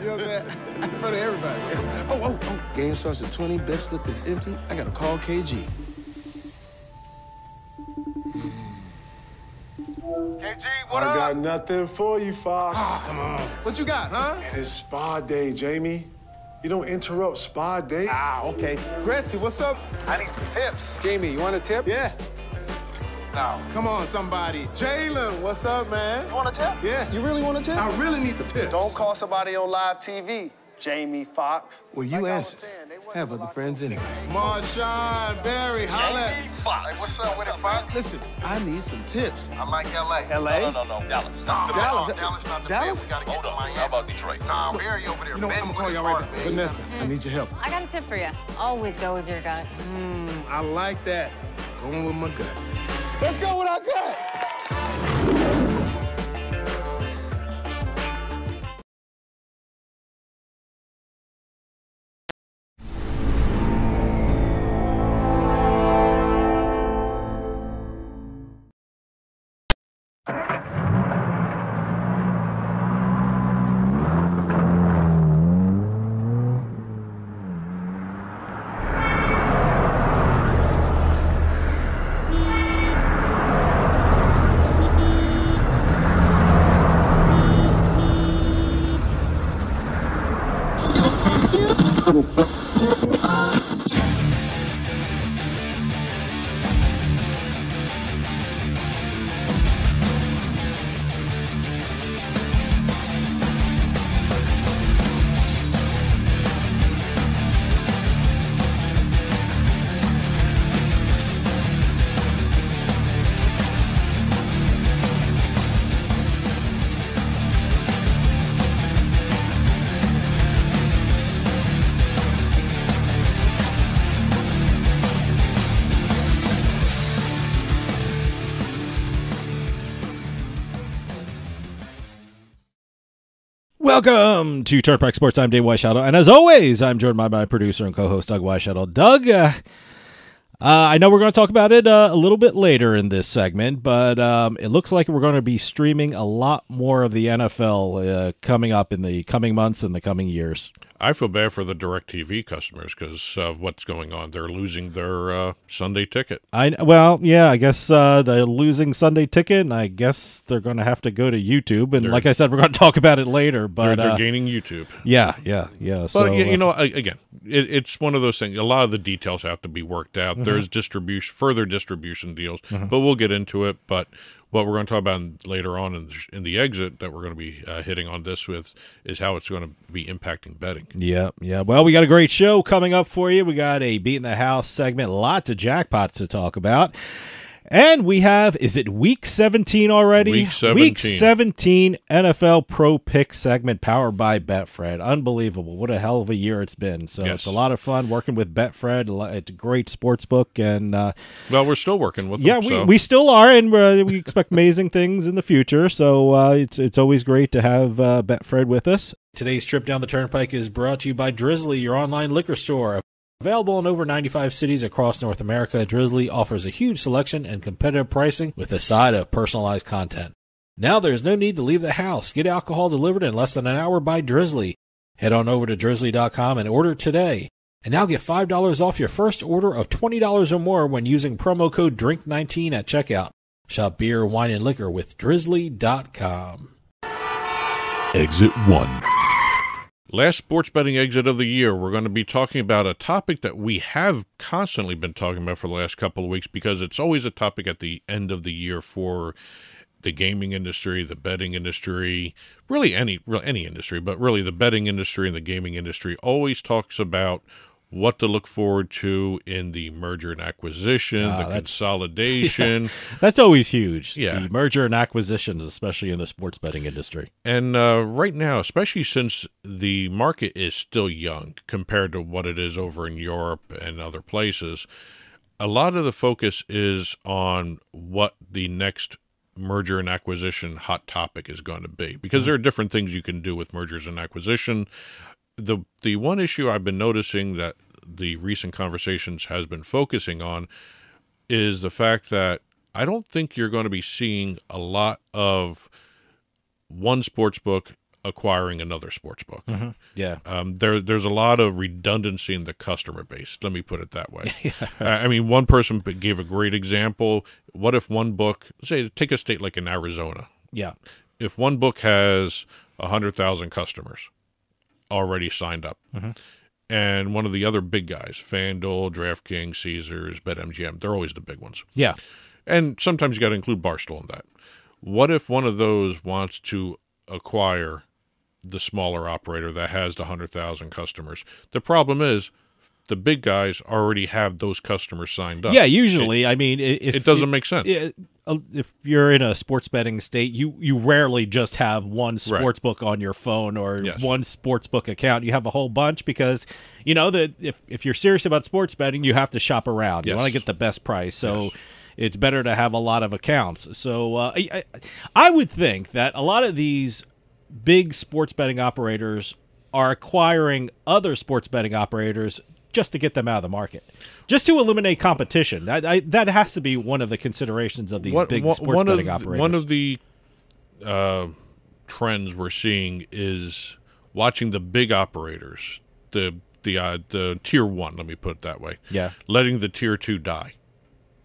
You know what I'm saying? In front of everybody. Oh. Game starts at 20, bet slip is empty. I gotta call KG. KG, what up? I got nothing for you, Fox. Come on. What you got, huh? It's spa day, Jamie. You don't interrupt spa day. Okay. Gracie, what's up? I need some tips. Jamie, you want a tip? Yeah. No. Come on, somebody. Jalen, what's up, man? You want a tip? Yeah. You really want a tip? I really need some tips. Don't call somebody on live TV, Jamie Foxx. Well, you Like I was answered. saying, they wasn't Have other allowed friends to- anyway. Marshawn, Barry, holla. Jamie Foxx. Hey, what's up with it, Fox? Listen, I need some tips. I like LA. LA? No, Dallas. Dallas? Dallas not the Dallas? fit. We gotta get to Miami. How about Detroit? Nah, Barry over there. You know what? I'm gonna call y'all right back. Vanessa, I need your help. I got a tip for you. Always go with your gut. I like that. Going with my gut. Let's go with our gut. Welcome to Turnpike Sports. I'm Dave Weischadle, and as always, I'm joined by my producer and co-host, Doug Weischadle. Doug, I know we're going to talk about it a little bit later in this segment, but it looks like we're going to be streaming a lot more of the NFL coming up in the coming months and the coming years. I feel bad for the DirecTV customers because of what's going on. They're losing their Sunday ticket. I guess they're losing Sunday ticket, and I guess they're going to have to go to YouTube. And like I said, we're going to talk about it later. But they're gaining YouTube. Yeah. But So again, it's one of those things. A lot of the details have to be worked out. There's further distribution deals, but we'll get into it. But what we're going to talk about later on in the exit that we're going to be hitting on this with is how it's going to be impacting betting. Yeah. Well, we got a great show coming up for you. We got a Beatin The House segment, lots of jackpots to talk about. And we have, is it week 17 already? Week 17. Week 17 NFL Pro Pick segment powered by Betfred. Unbelievable. What a hell of a year it's been. So Yes. It's a lot of fun working with Betfred. It's a great sports book. And Well, we're still working with them. yeah, we still are, and we expect amazing things in the future. So it's always great to have Betfred with us. Today's trip down the Turnpike is brought to you by Drizzly, your online liquor store. Available in over 95 cities across North America, Drizzly offers a huge selection and competitive pricing with a side of personalized content. Now there's no need to leave the house. Get alcohol delivered in less than an hour by Drizzly. Head on over to drizzly.com and order today. And now get $5 off your first order of $20 or more when using promo code DRINK19 at checkout. Shop beer, wine, and liquor with drizzly.com. Exit 1. Last sports betting exit of the year, we're going to be talking about a topic that we have constantly been talking about for the last couple of weeks because it's always a topic at the end of the year for the gaming industry, the betting industry, really any industry, but really the betting industry and the gaming industry always talks about what to look forward to in the merger and acquisition, the consolidation. That's always huge. Yeah. The merger and acquisitions, especially in the sports betting industry. And right now, especially since the market is still young compared to what it is over in Europe and other places, a lot of the focus is on what the next merger and acquisition hot topic is going to be, because there are different things you can do with mergers and acquisition. The one issue I've been noticing that the recent conversations has been focusing on is the fact that I don't think you're going to be seeing a lot of one sports book acquiring another sports book. Yeah. There's a lot of redundancy in the customer base. Let me put it that way. I mean, one person gave a great example. What if one book, say, take a state like in Arizona. Yeah. If one book has 100,000 customers already signed up, and one of the other big guys, FanDuel, DraftKings, Caesars, BetMGM, they're always the big ones. Yeah. And sometimes you got to include Barstool in that. What if one of those wants to acquire the smaller operator that has the 100,000 customers? The problem is the big guys already have those customers signed up. Yeah, usually. I mean, it doesn't make sense. If you're in a sports betting state, you rarely just have one sports book on your phone or one sports book account. You have a whole bunch because, you know, that if you're serious about sports betting, you have to shop around. You want to get the best price. So it's better to have a lot of accounts. So I would think that a lot of these big sports betting operators are acquiring other sports betting operators just to get them out of the market, just to eliminate competition. That has to be one of the considerations of these big sports betting operators. One of the trends we're seeing is watching the big operators, the tier one, let me put it that way, letting the tier two die.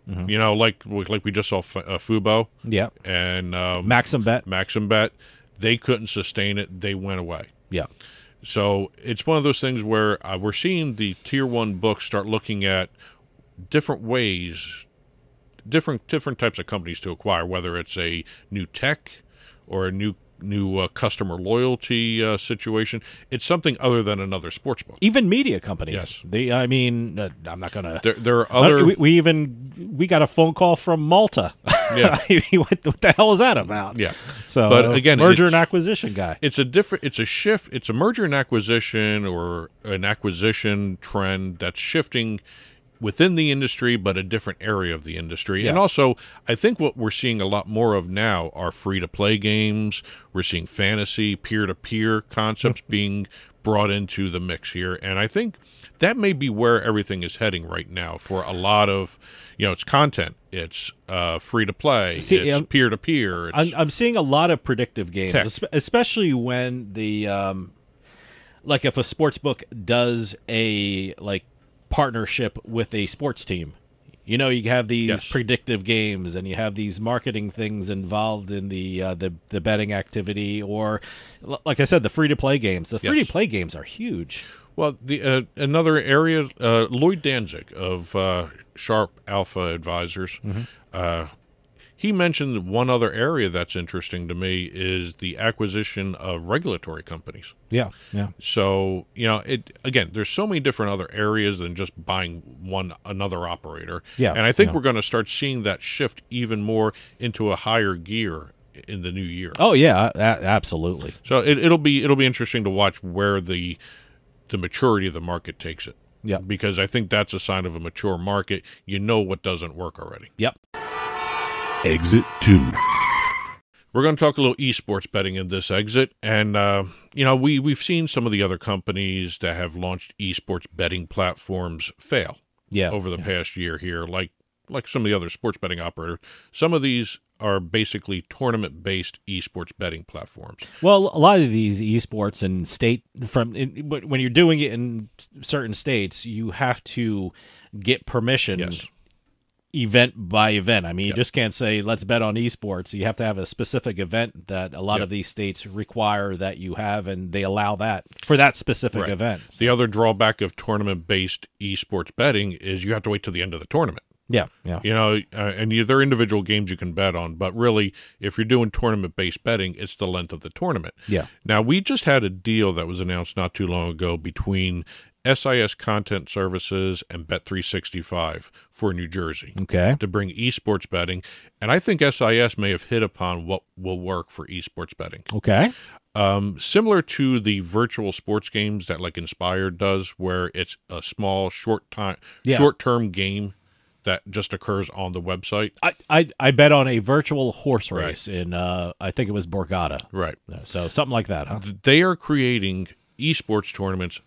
You know, like we just saw Fubo, and Maxim Bet, they couldn't sustain it; they went away. Yeah. So it's one of those things where we're seeing the tier one books start looking at different ways, different types of companies to acquire, whether it's a new tech or a new customer loyalty situation. It's something other than another sports book. Even media companies. Yes. I mean, I'm not gonna. There are other. We got a phone call from Malta. Yeah. What the hell is that about? Yeah. So, but again, merger and acquisition guy. It's a shift. It's a merger and acquisition or an acquisition trend that's shifting within the industry, but a different area of the industry. And also, I think what we're seeing a lot more of now are free-to-play games. We're seeing fantasy, peer-to-peer concepts being brought into the mix here. And I think that may be where everything is heading right now for a lot of, it's content. It's free-to-play. It's peer-to-peer. I'm seeing a lot of predictive games, especially when the, like if a sports book does a, partnership with a sports team. You have these predictive games, and you have these marketing things involved in the betting activity, or, like I said, the free-to-play games. The free-to-play games are huge. Well, the another area, Lloyd Danzig of Sharp Alpha Advisors, he mentioned one other area that's interesting to me is the acquisition of regulatory companies. Yeah. So, again, there's so many different other areas than just buying another operator. Yeah. And I think we're going to start seeing that shift even more into a higher gear in the new year. Oh, yeah, absolutely. So it'll be interesting to watch where the maturity of the market takes it. Yeah. Because I think that's a sign of a mature market. You know what doesn't work already. Yep. Exit 2. We're going to talk a little esports betting in this exit, and we've seen some of the other companies that have launched esports betting platforms fail over the past year here, like some of the other sports betting operators. Some of these are basically tournament-based esports betting platforms. Well, a lot of these esports and when you're doing it in certain states, you have to get permission. Event by event. I mean, you just can't say, let's bet on esports. You have to have a specific event that a lot of these states require that you have, and they allow that for that specific event. The other drawback of tournament-based esports betting is you have to wait till the end of the tournament. Yeah. And there are individual games you can bet on, but really, if you're doing tournament-based betting, it's the length of the tournament. Yeah. Now, we just had a deal that was announced not too long ago between SIS Content Services and Bet365 for New Jersey to bring esports betting. And I think SIS may have hit upon what will work for esports betting. Okay. Similar to the virtual sports games that like Inspired does, where it's a small, short-term game that just occurs on the website. I bet on a virtual horse race in, I think it was Borgata. Right. So something like that, huh? They are creating esports tournaments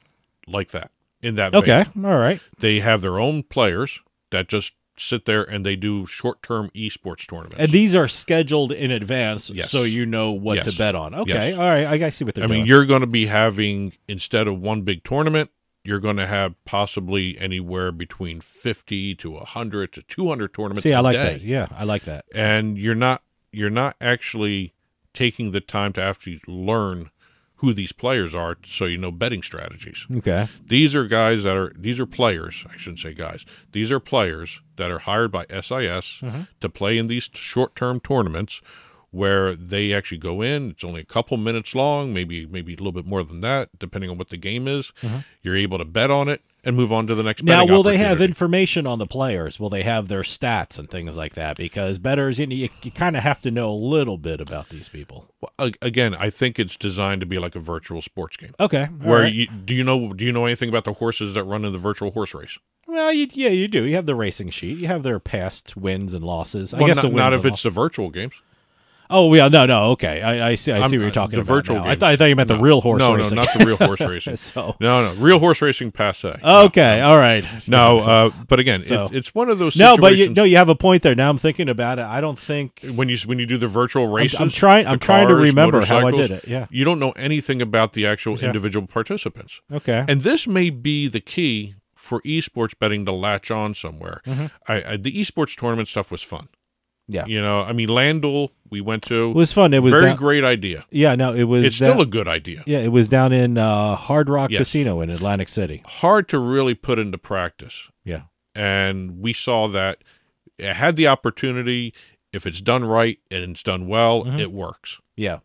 like that, in that vein. Okay, all right. They have their own players that just sit there and they do short-term esports tournaments. And these are scheduled in advance, Yes. so you know what Yes. to bet on. Okay, Yes. all right, I see what they're I doing. mean, you're going to be having, instead of one big tournament, you're going to have possibly anywhere between 50 to 100 to 200 tournaments See, I a like day. that. Yeah, I like that. And you're not actually taking the time to actually learn who these players are, so you know betting strategies. Okay. These are players, I shouldn't say guys. These are players that are hired by SIS to play in these short-term tournaments where they actually go in. It's only a couple minutes long, maybe a little bit more than that, depending on what the game is. You're able to bet on it and move on to the next Now, betting will they have opportunity. information on the players? Will they have their stats and things like that? Because bettors, you kind of have to know a little bit about these people. Well, again, I think it's designed to be like a virtual sports game. Okay. all Where right. do you know anything about the horses that run in the virtual horse race? Well, you do. You have the racing sheet. You have their past wins and losses. I Well, guess not, the wins not and if it's the virtual games. Oh, yeah, no, okay. I see what you're talking the about virtual now. games. I thought you meant the real horse no, racing. No, not the real horse racing. So- No, real horse racing passe. Okay, all right. No, but again, So- it's one of those No, situations. but you have a point there. Now I'm thinking about it. I don't think when you do the virtual races, I'm trying to cars, remember how I motorcycles, did it. Yeah. you don't know anything about the actual Yeah. individual participants. Okay. And this may be the key for esports betting to latch on somewhere. The esports tournament stuff was fun. Yeah. You know, I mean, Landl, we went to. It was fun. It was very down- great idea. Yeah, no, it was It's still a good idea. Yeah, it was down in Hard Rock Yes. Casino in Atlantic City. Hard to really put into practice. Yeah. And we saw that it had the opportunity. If it's done right and it's done well, it works. Yeah.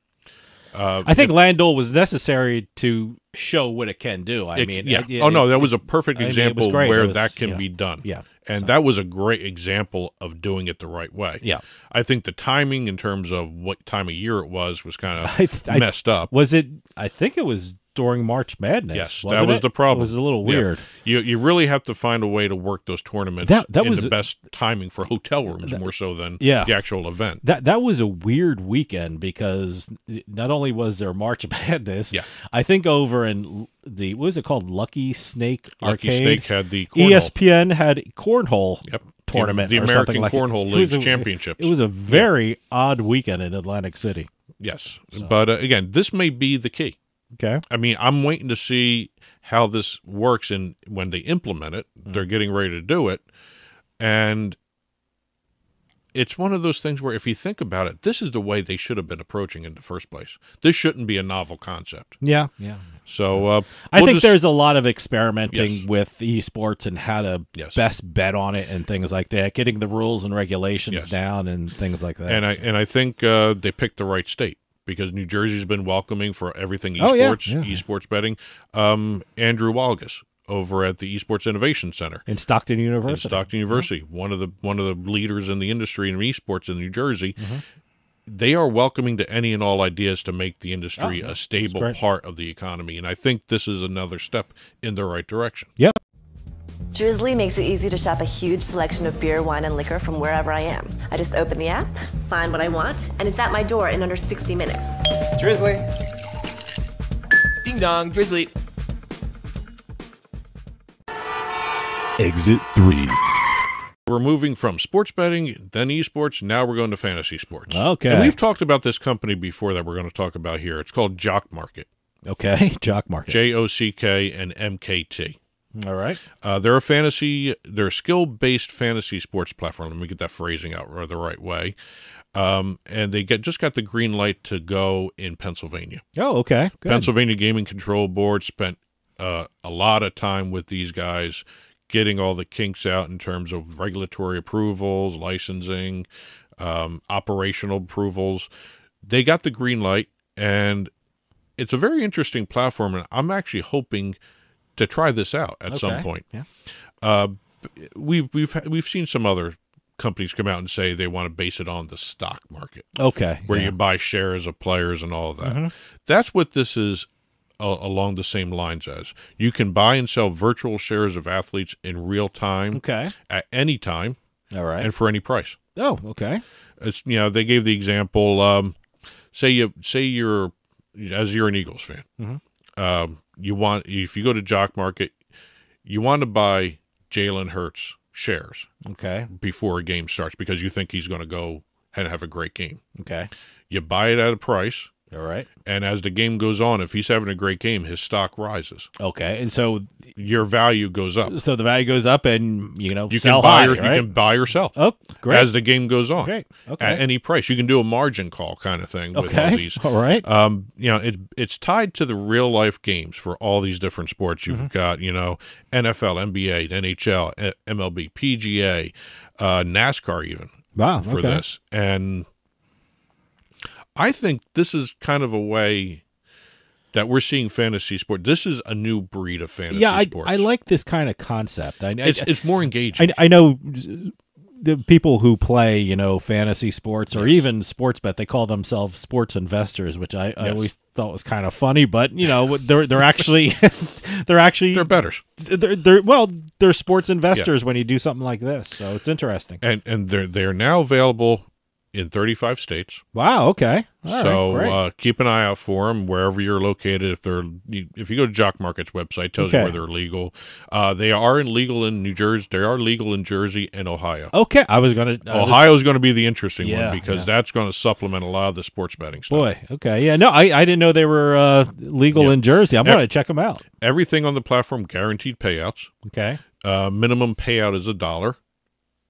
I think Landl was necessary to show what it can do. That was a perfect I mean, it was example great. where It was- that can yeah. be done. Yeah. And that was a great example of doing it the right way. Yeah. I think the timing in terms of what time of year it was kind of I- messed up. Was it? I think it was during March Madness. Yes, wasn't that was it? the problem. It was a little Yeah. weird. You really have to find a way to work those tournaments That in was the best timing for hotel rooms more so than Yeah. the actual event. That was a weird weekend because not only was there March Madness, Yeah. I think over in the what was it called, Lucky Snake Lucky Arcade? Snake had the cornhole. ESPN had cornhole Yep. tournament, The or American something like Cornhole it was League's championships. It was a very odd weekend in Atlantic City. Yes, but again, this may be the key. Okay. I mean, I'm waiting to see how this works, and when they implement it, they're getting ready to do it, and it's one of those things where if you think about it, this is the way they should have been approaching it in the first place. This shouldn't be a novel concept. Yeah, yeah. So I we'll think just- there's a lot of experimenting Yes. with esports and how to Yes. best bet on it and things like that, getting the rules and regulations Yes. down and things like that. and I think they picked the right state, because New Jersey's been welcoming for everything esports, Oh, yeah. esports betting. Andrew Walgus over at the Esports Innovation Center in Stockton University. in Stockton University, one of the leaders in the industry in esports in New Jersey. They are welcoming to any and all ideas to make the industry a stable great. part of the economy, and I think this is another step in the right direction. Yep. Drizzly makes it easy to shop a huge selection of beer, wine, and liquor from wherever I am. I just open the app, find what I want, and it's at my door in under 60 minutes. Drizzly. Ding dong, Drizzly. Exit 3. We're moving from sports betting, then esports, now we're going to fantasy sports. Okay. And we've talked about this company before that we're going to talk about here. It's called Jock Market. Okay. Jock Market. JOCK and MKT. All right. They're a skill-based fantasy sports platform. Let me get that phrasing out the right way. And they just got the green light to go in Pennsylvania. Oh, okay. Good. Pennsylvania Gaming Control Board spent a lot of time with these guys, getting all the kinks out in terms of regulatory approvals, licensing, operational approvals. They got the green light, and it's a very interesting platform, and I'm actually hoping to try this out at some point. Yeah. We've seen some other companies come out and say they want to base it on the stock market, Okay. where yeah. you buy shares of players and all of that. Mm-hmm. That's what this is along the same lines as. You can buy and sell virtual shares of athletes in real time Okay. at any time All right. and for any price. Oh, okay. It's, they gave the example, say you're an Eagles fan. Mm-hmm. If you go to Jock Market, you want to buy Jalen Hurts shares Okay. before a game starts because you think he's going to go and have a great game. Okay. You buy it at a price. All right. And as the game goes on, if he's having a great game, his stock rises. Okay. And so your value goes up. So the value goes up, and you can sell buy high, or right? you can buy or sell. Oh, great. As the game goes on. Great. Okay. At any price. You can do a margin call kind of thing with all these. All right. It's tied to the real life games for all these different sports. You've got, NFL, NBA, NHL, MLB, PGA, NASCAR even. Wow. For okay. this. And I think this is kind of a way that we're seeing fantasy sport. This is a new breed of fantasy sports. I like this kind of concept. It's more engaging. I know the people who play, fantasy sports or even sports bet, they call themselves sports investors, which I always thought was kind of funny. But they're actually they're bettors. They're sports investors when you do something like this. So it's interesting. And they're now available in 35 states. Wow. Okay. All right, keep an eye out for them wherever you're located. If you go to Jock Market's website, it tells you where they're legal. They are legal in New Jersey. They are legal in Jersey and Ohio. Okay. Ohio is going to be the interesting one because that's going to supplement a lot of the sports betting stuff. Boy. Okay. Yeah. No, I didn't know they were legal in Jersey. I'm going to check them out. Everything on the platform guaranteed payouts. Okay. Minimum payout is $1.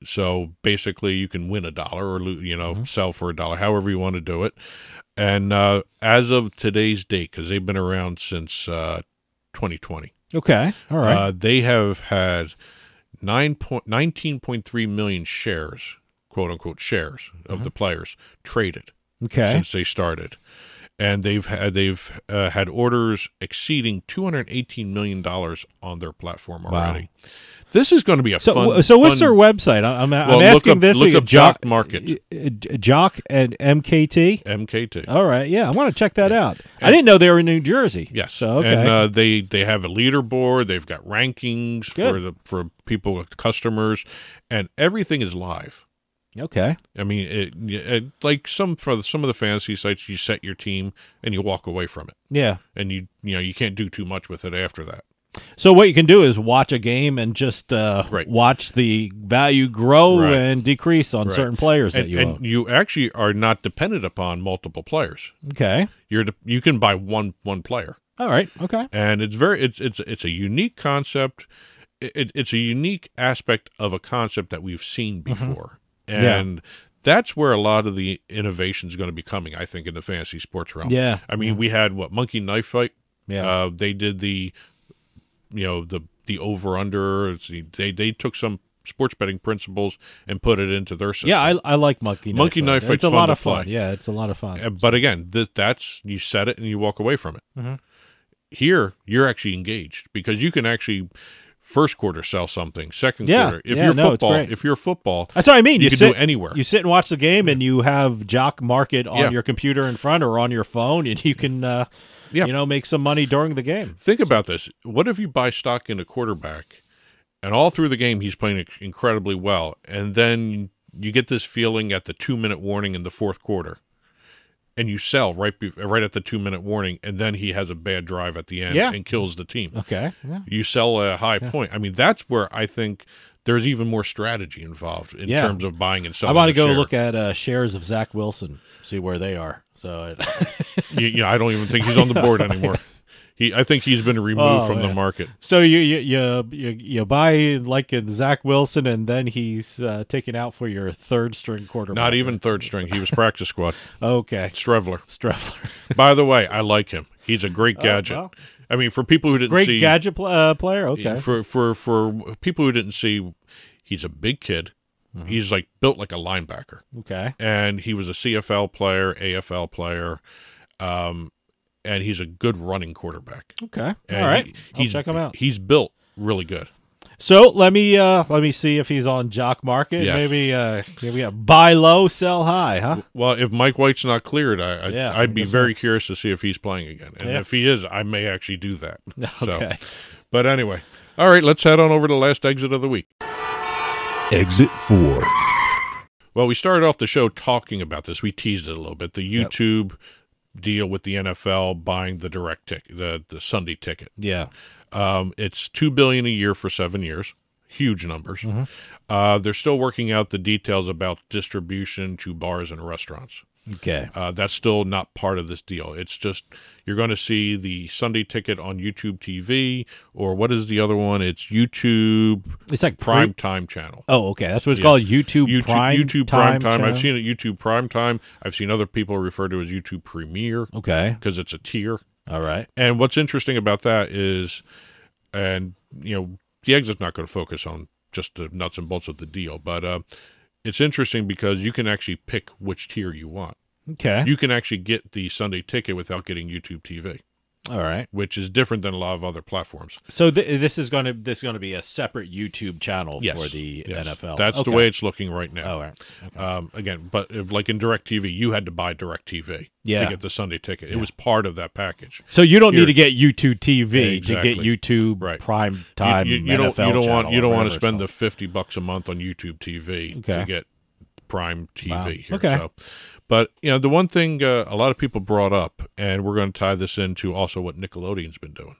So basically, you can win $1 or sell for $1, however you want to do it. And as of today's date, because they've been around since 2020. Okay, all right. They have had 19.3 million shares, quote unquote shares of the players traded. Okay. Since they started, and they've had orders exceeding $218 million on their platform already. Wow. This is going to be a fun. So what's their website? I'm asking this. Look up Jock Market. Jock and MKT. MKT. All right. Yeah, I want to check that out. I didn't know they were in New Jersey. Yes. So okay. And they have a leaderboard. They've got rankings for people with customers, and everything is live. Okay. I mean, like some of the fantasy sites, you set your team and you walk away from it. Yeah. And you can't do too much with it after that. So what you can do is watch a game and just watch the value grow and decrease on certain players that you own. And you actually are not dependent upon multiple players. Okay. You can buy one player. All right. Okay. And it's a unique concept. It's a unique aspect of a concept that we've seen before. And that's where a lot of the innovation is going to be coming, I think, in the fantasy sports realm. Yeah. I mean, we had Monkey Knife Fight. Yeah. They did the over under. They took some sports betting principles and put it into their system. Yeah, I like Monkey Knife Fight. It's a lot of fun. Yeah, it's a lot of fun. But again, that's you set it and you walk away from it. Here, you're actually engaged because you can actually first quarter sell something, second quarter. If you're football, that's what I mean. You can do anywhere. You sit and watch the game, and you have Jock Market on your computer in front or on your phone, and you can make some money during the game. Think about this. What if you buy stock in a quarterback, and all through the game he's playing incredibly well, and then you get this feeling at the 2-minute warning in the fourth quarter, and you sell right at the 2-minute warning, and then he has a bad drive at the end and kills the team. Okay. Yeah. You sell a high point. I mean, that's where I think there's even more strategy involved in terms of buying and selling. I want to go look at shares of Zach Wilson, see where they are. So, I don't even think he's on the board anymore. I think he's been removed from the market. So you buy like in Zach Wilson, and then he's taken out for your third string quarterback. Not even third string. He was practice squad. Okay, Strevler. By the way, I like him. He's a great gadget. Well. I mean, for people who didn't see, great gadget player. Okay, for people who didn't see, he's a big kid. He's built like a linebacker. Okay, and he was a CFL player, AFL player. And he's a good running quarterback. Okay, all right. I'll check him out. He's built really good. So let me see if he's on Jock Market. Yes. Maybe buy low, sell high, huh? Well, if Mike White's not cleared, I'd be very curious to see if he's playing again. And if he is, I may actually do that. Okay. But anyway, all right, let's head on over to the last exit of the week. Exit 4. Well, we started off the show talking about this. We teased it a little bit. The YouTube deal with the NFL buying the direct ticket, the Sunday ticket. Yeah. It's $2 billion a year for 7 years, huge numbers. They're still working out the details about distribution to bars and restaurants. Okay. That's still not part of this deal. It's just you're going to see the Sunday ticket on YouTube TV, or what is the other one? It's YouTube. It's like Prime Time channel. Oh, okay. That's what it's called. YouTube Prime YouTube Prime Time. channel? I've seen it YouTube Prime Time. I've seen other people refer to it as YouTube Premiere. Okay. Because it's a tier. All right. And what's interesting about that is, and the exit's not going to focus on just the nuts and bolts of the deal, but it's interesting because you can actually pick which tier you want. Okay. You can actually get the Sunday ticket without getting YouTube TV. All right. Which is different than a lot of other platforms. So this is going to be a separate YouTube channel for the NFL. That's the way it's looking right now. Oh, all right. Okay. Again, but like in DirecTV, you had to buy DirecTV to get the Sunday ticket. It was part of that package. So you don't need to get YouTube TV to get YouTube right. Prime Time. You NFL don't want to spend the $50 a month on YouTube TV to get Prime TV. Wow. Here. Okay. So, but the one thing a lot of people brought up, and we're going to tie this into also what Nickelodeon's been doing,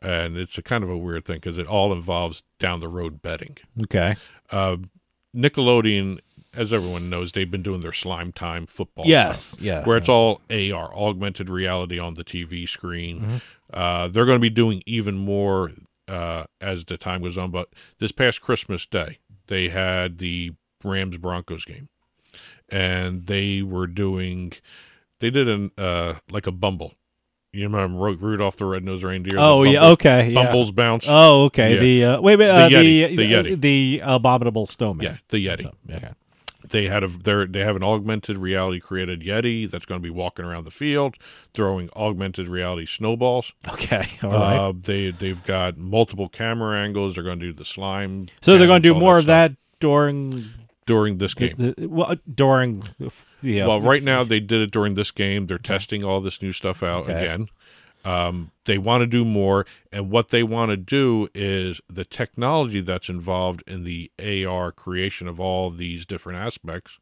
and it's a kind of a weird thing because it all involves down the road betting. Okay. Nickelodeon, as everyone knows, they've been doing their Slime Time football. Yes. Where it's all AR, augmented reality on the TV screen. They're going to be doing even more as the time goes on. But this past Christmas Day, they had the Rams Broncos game. And they did like a Bumble. You remember Rudolph the Red-Nosed Reindeer? Oh, yeah, okay. Bumbles Bounce. Oh, okay. Yeah. The Yeti. The Abominable Snowman. Yeah, the Yeti. So, okay. They have an augmented reality created Yeti that's going to be walking around the field, throwing augmented reality snowballs. Okay, all right. They've got multiple camera angles. They're going to do the slime. So they're going to do more of that during this game. Well, right now they did it during this game. They're testing all this new stuff out again. They want to do more, and what they want to do is the technology that's involved in the AR creation of all these different aspects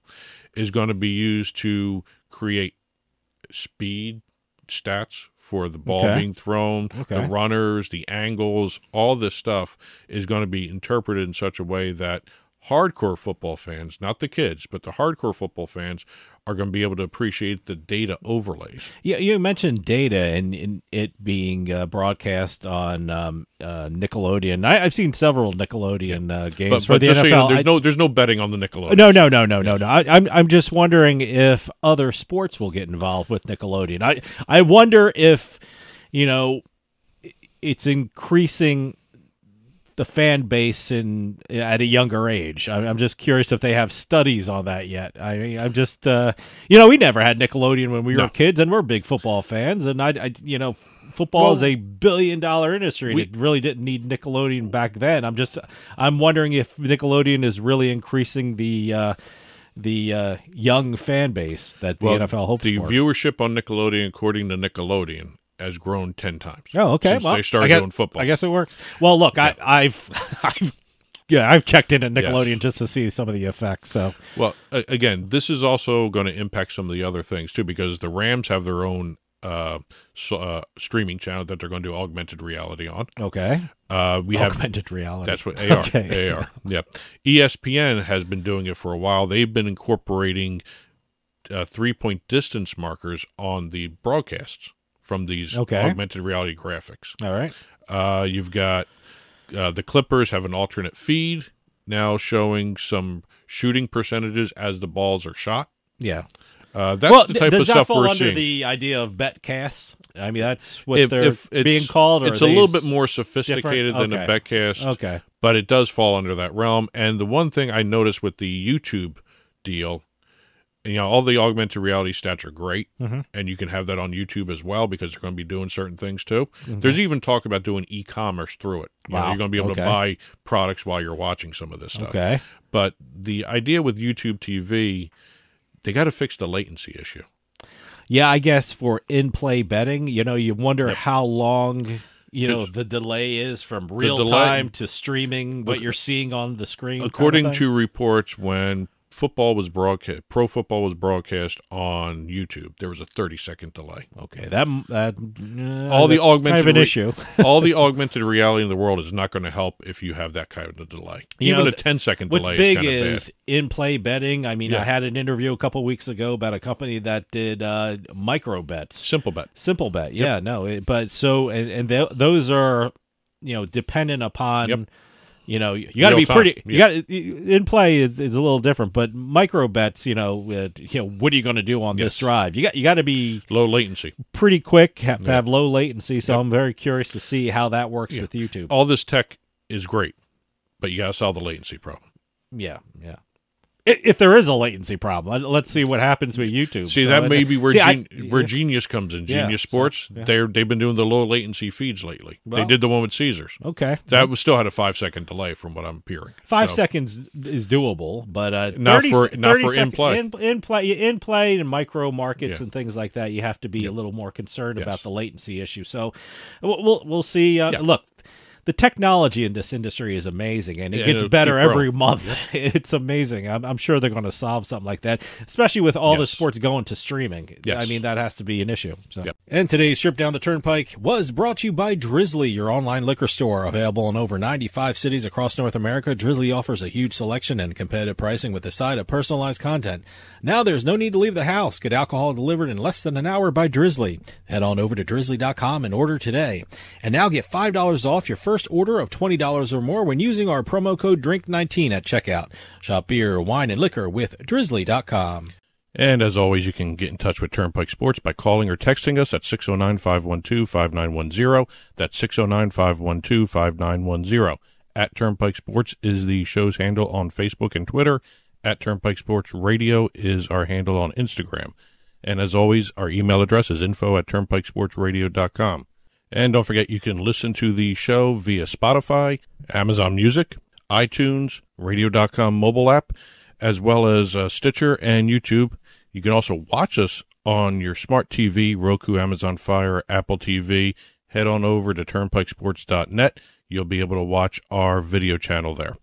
is going to be used to create speed stats for the ball being thrown, the runners, the angles. All this stuff is going to be interpreted in such a way that hardcore football fans, not the kids, but the hardcore football fans are going to be able to appreciate the data overlays. Yeah, you mentioned data and it being broadcast on Nickelodeon. I've seen several Nickelodeon games for the NFL. So you know, there's no betting on the Nickelodeon. No. I'm just wondering if other sports will get involved with Nickelodeon. I wonder if it's increasing the fan base at a younger age. I'm just curious if they have studies on that yet. I mean, I'm just we never had Nickelodeon when we were kids, and we're big football fans. And football is a billion-dollar industry. And it really didn't need Nickelodeon back then. I'm wondering if Nickelodeon is really increasing the young fan base that the NFL hopes for. The viewership on Nickelodeon, according to Nickelodeon, has grown 10 times. Oh, okay. Since they started doing football. I guess it works. Well, look, I've checked into Nickelodeon just to see some of the effects. So, well, again, this is also going to impact some of the other things too, because the Rams have their own streaming channel that they're going to do augmented reality on. Okay. We have augmented reality. That's what AR. AR. Yep. ESPN has been doing it for a while. They've been incorporating 3-point distance markers on the broadcasts from these augmented reality graphics. All right. You've got the Clippers have an alternate feed now showing some shooting percentages as the balls are shot. Yeah. That's the type of stuff we're seeing. Does that fall under the idea of betcasts? I mean, that's what they're being called? Or it's a little bit more sophisticated than a betcast. Okay. But it does fall under that realm. And the one thing I noticed with the YouTube deal, all the augmented reality stats are great, and you can have that on YouTube as well because they're going to be doing certain things too. There's even talk about doing e-commerce through it. You're going to be able to buy products while you're watching some of this stuff. Okay. But the idea with YouTube TV, they got to fix the latency issue. Yeah, I guess for in-play betting, you wonder how long the delay is from real time to streaming what you're seeing on the screen. According to reports, when football was broadcast, pro football was broadcast on YouTube, there was a 30-second delay. Okay, all the augmented kind of an issue. all the augmented reality in the world is not going to help if you have that kind of delay. Even a 10-second delay. What's big is in-play betting. I mean, Yeah. I had an interview a couple weeks ago about a company that did micro bets. Simple bet. Simple bet. Yeah, those are, dependent upon. Yep. You got to be Real pretty. time. You got in play is a little different, but micro bets. What are you going to do on this drive? You got to be low latency, pretty quick. Have to have low latency. So I'm very curious to see how that works with YouTube. All this tech is great, but you got to solve the latency problem. Yeah. If there is a latency problem, let's see what happens with YouTube. See, so that may be where where Genius comes in. Genius Sports, they've been doing the low latency feeds lately. Well, they did the one with Caesars. Okay. That was still had a 5-second delay from what I'm hearing. 5 seconds is doable, but not 30, for 30 in-play. In play and micro markets and things like that, you have to be a little more concerned about the latency issue. So we'll see. Look, the technology in this industry is amazing, and it gets better every month. It's amazing. I'm sure they're going to solve something like that, especially with all the sports going to streaming. Yes. I mean, that has to be an issue. So. And today's trip down the Turnpike was brought to you by Drizzly, your online liquor store. Available in over 95 cities across North America, Drizzly offers a huge selection and competitive pricing with a side of personalized content. Now there's no need to leave the house. Get alcohol delivered in less than an hour by Drizzly. Head on over to drizzly.com and order today. And now get $5 off your first order of $20 or more when using our promo code DRINK19 at checkout. Shop beer, wine, and liquor with drizzly.com. And as always, you can get in touch with Turnpike Sports by calling or texting us at 609-512-5910. That's 609-512-5910. At Turnpike Sports is the show's handle on Facebook and Twitter. At Turnpike Sports Radio is our handle on Instagram. And as always, our email address is info@turnpikesportsradio.com. And don't forget, you can listen to the show via Spotify, Amazon Music, iTunes, radio.com mobile app, as well as Stitcher and YouTube. You can also watch us on your smart TV, Roku, Amazon Fire, Apple TV. Head on over to turnpikesports.net. You'll be able to watch our video channel there.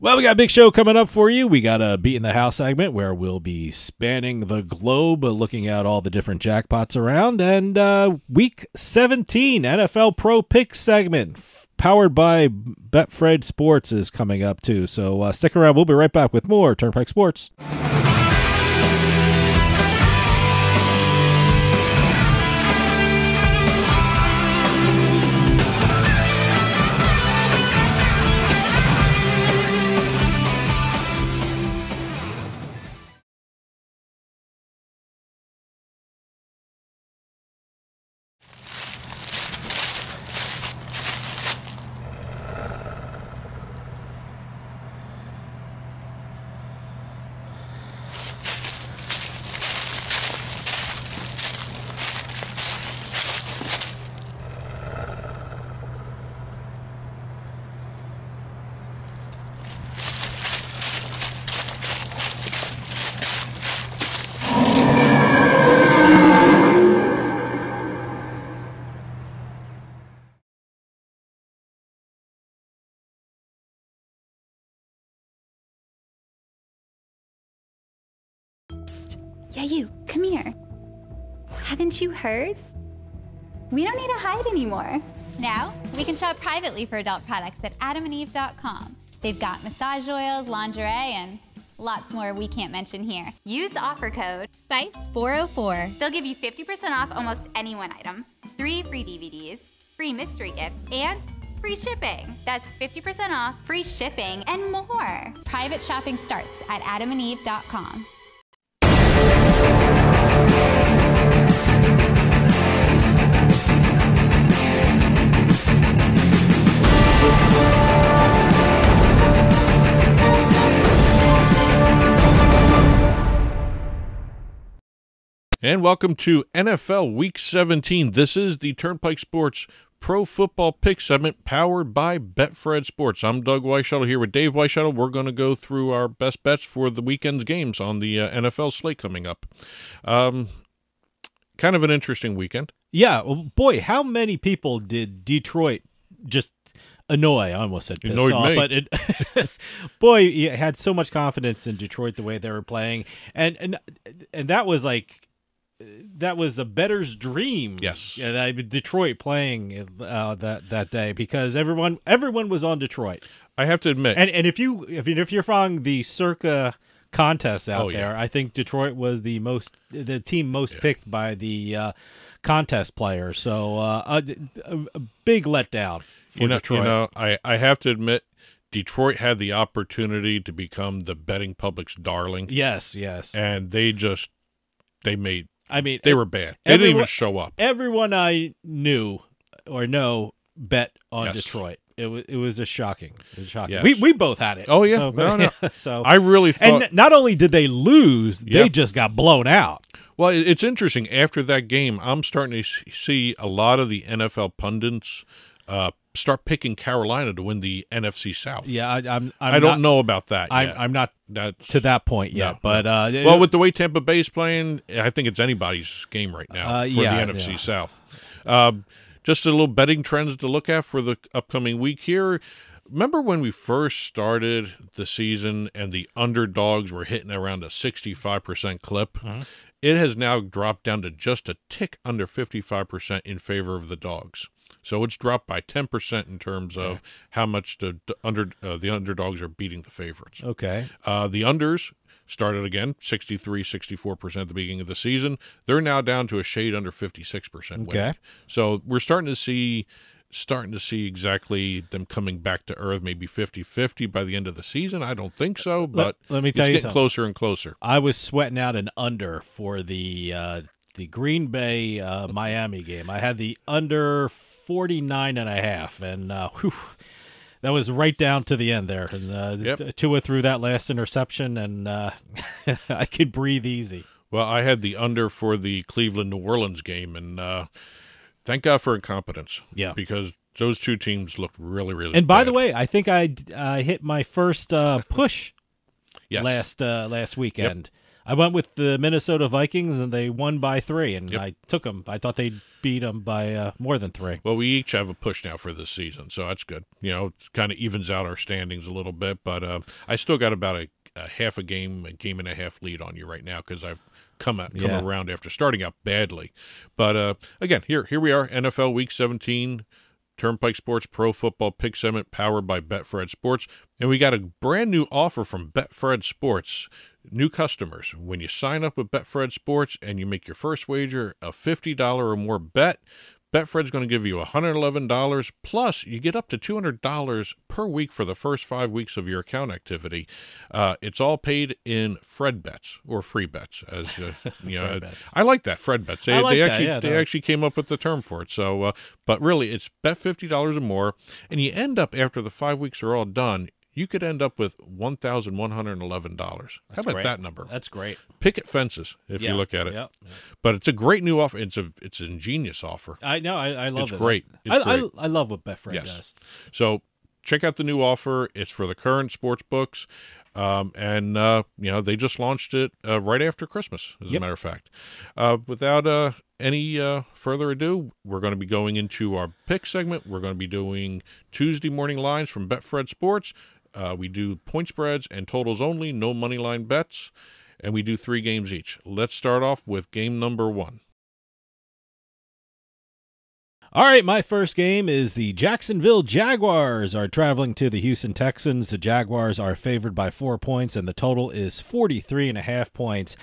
Well, we got a big show coming up for you. We got a Beatin The House segment where we'll be spanning the globe, looking at all the different jackpots around. And Week 17 NFL Pro Pick segment, powered by Betfred Sports, is coming up too. So stick around. We'll be right back with more Turnpike Sports. Yeah, you, come here. Haven't you heard? We don't need to hide anymore. Now, we can shop privately for adult products at adamandeve.com. They've got massage oils, lingerie, and lots more we can't mention here. Use offer code SPICE404. They'll give you 50% off almost any one item, 3 free DVDs, free mystery gift, and free shipping. That's 50% off, free shipping, and more. Private shopping starts at adamandeve.com. And welcome to NFL Week 17. This is the Turnpike Sports Pro Football Pick segment powered by Betfred Sports. I'm Doug Weischadle here with Dave Weischadle. We're going to go through our best bets for the weekend's games on the NFL slate coming up. Kind of an interesting weekend. Yeah, well, boy, how many people did Detroit just annoy. I almost said pissed Annoyed off, me. but it, boy, he had so much confidence in Detroit the way they were playing, and that was like that was a bettor's dream. Yes, Detroit playing that day because everyone was on Detroit. I have to admit, and if you're following the circa contests out there, I think Detroit was the team most picked by the contest players. So a big letdown for Detroit. I have to admit, Detroit had the opportunity to become the betting public's darling. Yes, and they made. I mean, they were bad. They didn't even show up. Everyone I knew or know bet on Detroit. It was just shocking. It was shocking. Yes. We both had it. Oh yeah, so, no. So I really thought, and not only did they lose, they just got blown out. Well, it's interesting. After that game, I'm starting to see a lot of the NFL pundits start picking Carolina to win the NFC South. Yeah, I don't know about that yet. I'm not to that point yet. No, but well, with the way Tampa Bay's playing, I think it's anybody's game right now for the NFC South. Just a little betting trends to look at for the upcoming week here. Remember when we first started the season and the underdogs were hitting around a 65% clip? Mm-hmm. It has now dropped down to just a tick under 55% in favor of the dogs. So it's dropped by 10% in terms of how much the underdogs are beating the favorites. Okay. The unders started again, 63-64% at the beginning of the season. They're now down to a shade under 56% winning. Okay. So we're starting to see exactly them coming back to earth, maybe 50-50 by the end of the season. I don't think so, but let me tell it's you getting something. closer and closer. I was sweating out an under for the Green Bay Miami game. I had the under 49.5, and that was right down to the end there. And Tua threw that last interception, and I could breathe easy. Well, I had the under for the Cleveland-New Orleans game, and thank God for incompetence. Yeah. Because those two teams looked really, really And by bad. the way, I think I hit my first push Yes. last weekend. I went with the Minnesota Vikings, and they won by 3, and I took them. I thought they'd beat them by more than 3. Well, we each have a push now for this season, so that's good. You know, it kind of evens out our standings a little bit, but I still got about a half a game and a half lead on you right now because I've come around after starting out badly. But again, here we are, NFL Week 17, Turnpike Sports Pro Football Pick Segment powered by Betfred Sports, and we got a brand new offer from Betfred Sports. New customers, when you sign up with Betfred Sports and you make your first wager a $50 or more bet, Betfred's going to give you $111, plus you get up to $200 per week for the first 5 weeks of your account activity. It's all paid in Fred bets or free bets, as you know. Bets. I like that, Fred bets. They they actually came up with the term for it. So, but really, it's bet $50 or more, and you end up after the 5 weeks are all done. You could end up with $1,111. How about that number? That's great. Picket fences, if you look at it. Yep. But it's a great new offer. It's an ingenious offer. I know. I love it. It's great. It's great. I love what Betfred does. So check out the new offer. It's for the current sports books. And they just launched it right after Christmas, as a matter of fact. Without any further ado, we're going to be going into our pick segment. We're going to be doing Tuesday morning lines from Betfred Sports. We do point spreads and totals only, no money line bets, and we do 3 games each. Let's start off with game number 1. All right, my first game is the Jacksonville Jaguars are traveling to the Houston Texans. The Jaguars are favored by 4 points, and the total is 43.5 points.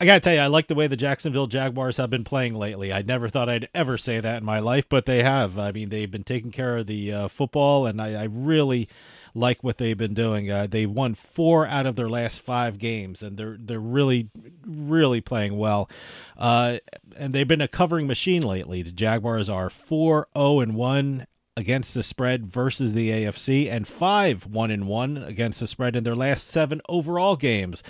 I got to tell you, I like the way the Jacksonville Jaguars have been playing lately. I never thought I'd ever say that in my life, but they have. I mean, they've been taking care of the football, and I really like what they've been doing. They've won 4 out of their last 5 games, and they're really, really playing well. And they've been a covering machine lately. The Jaguars are 4-0-1 against the spread versus the AFC, and 5-1-1 against the spread in their last 7 overall games.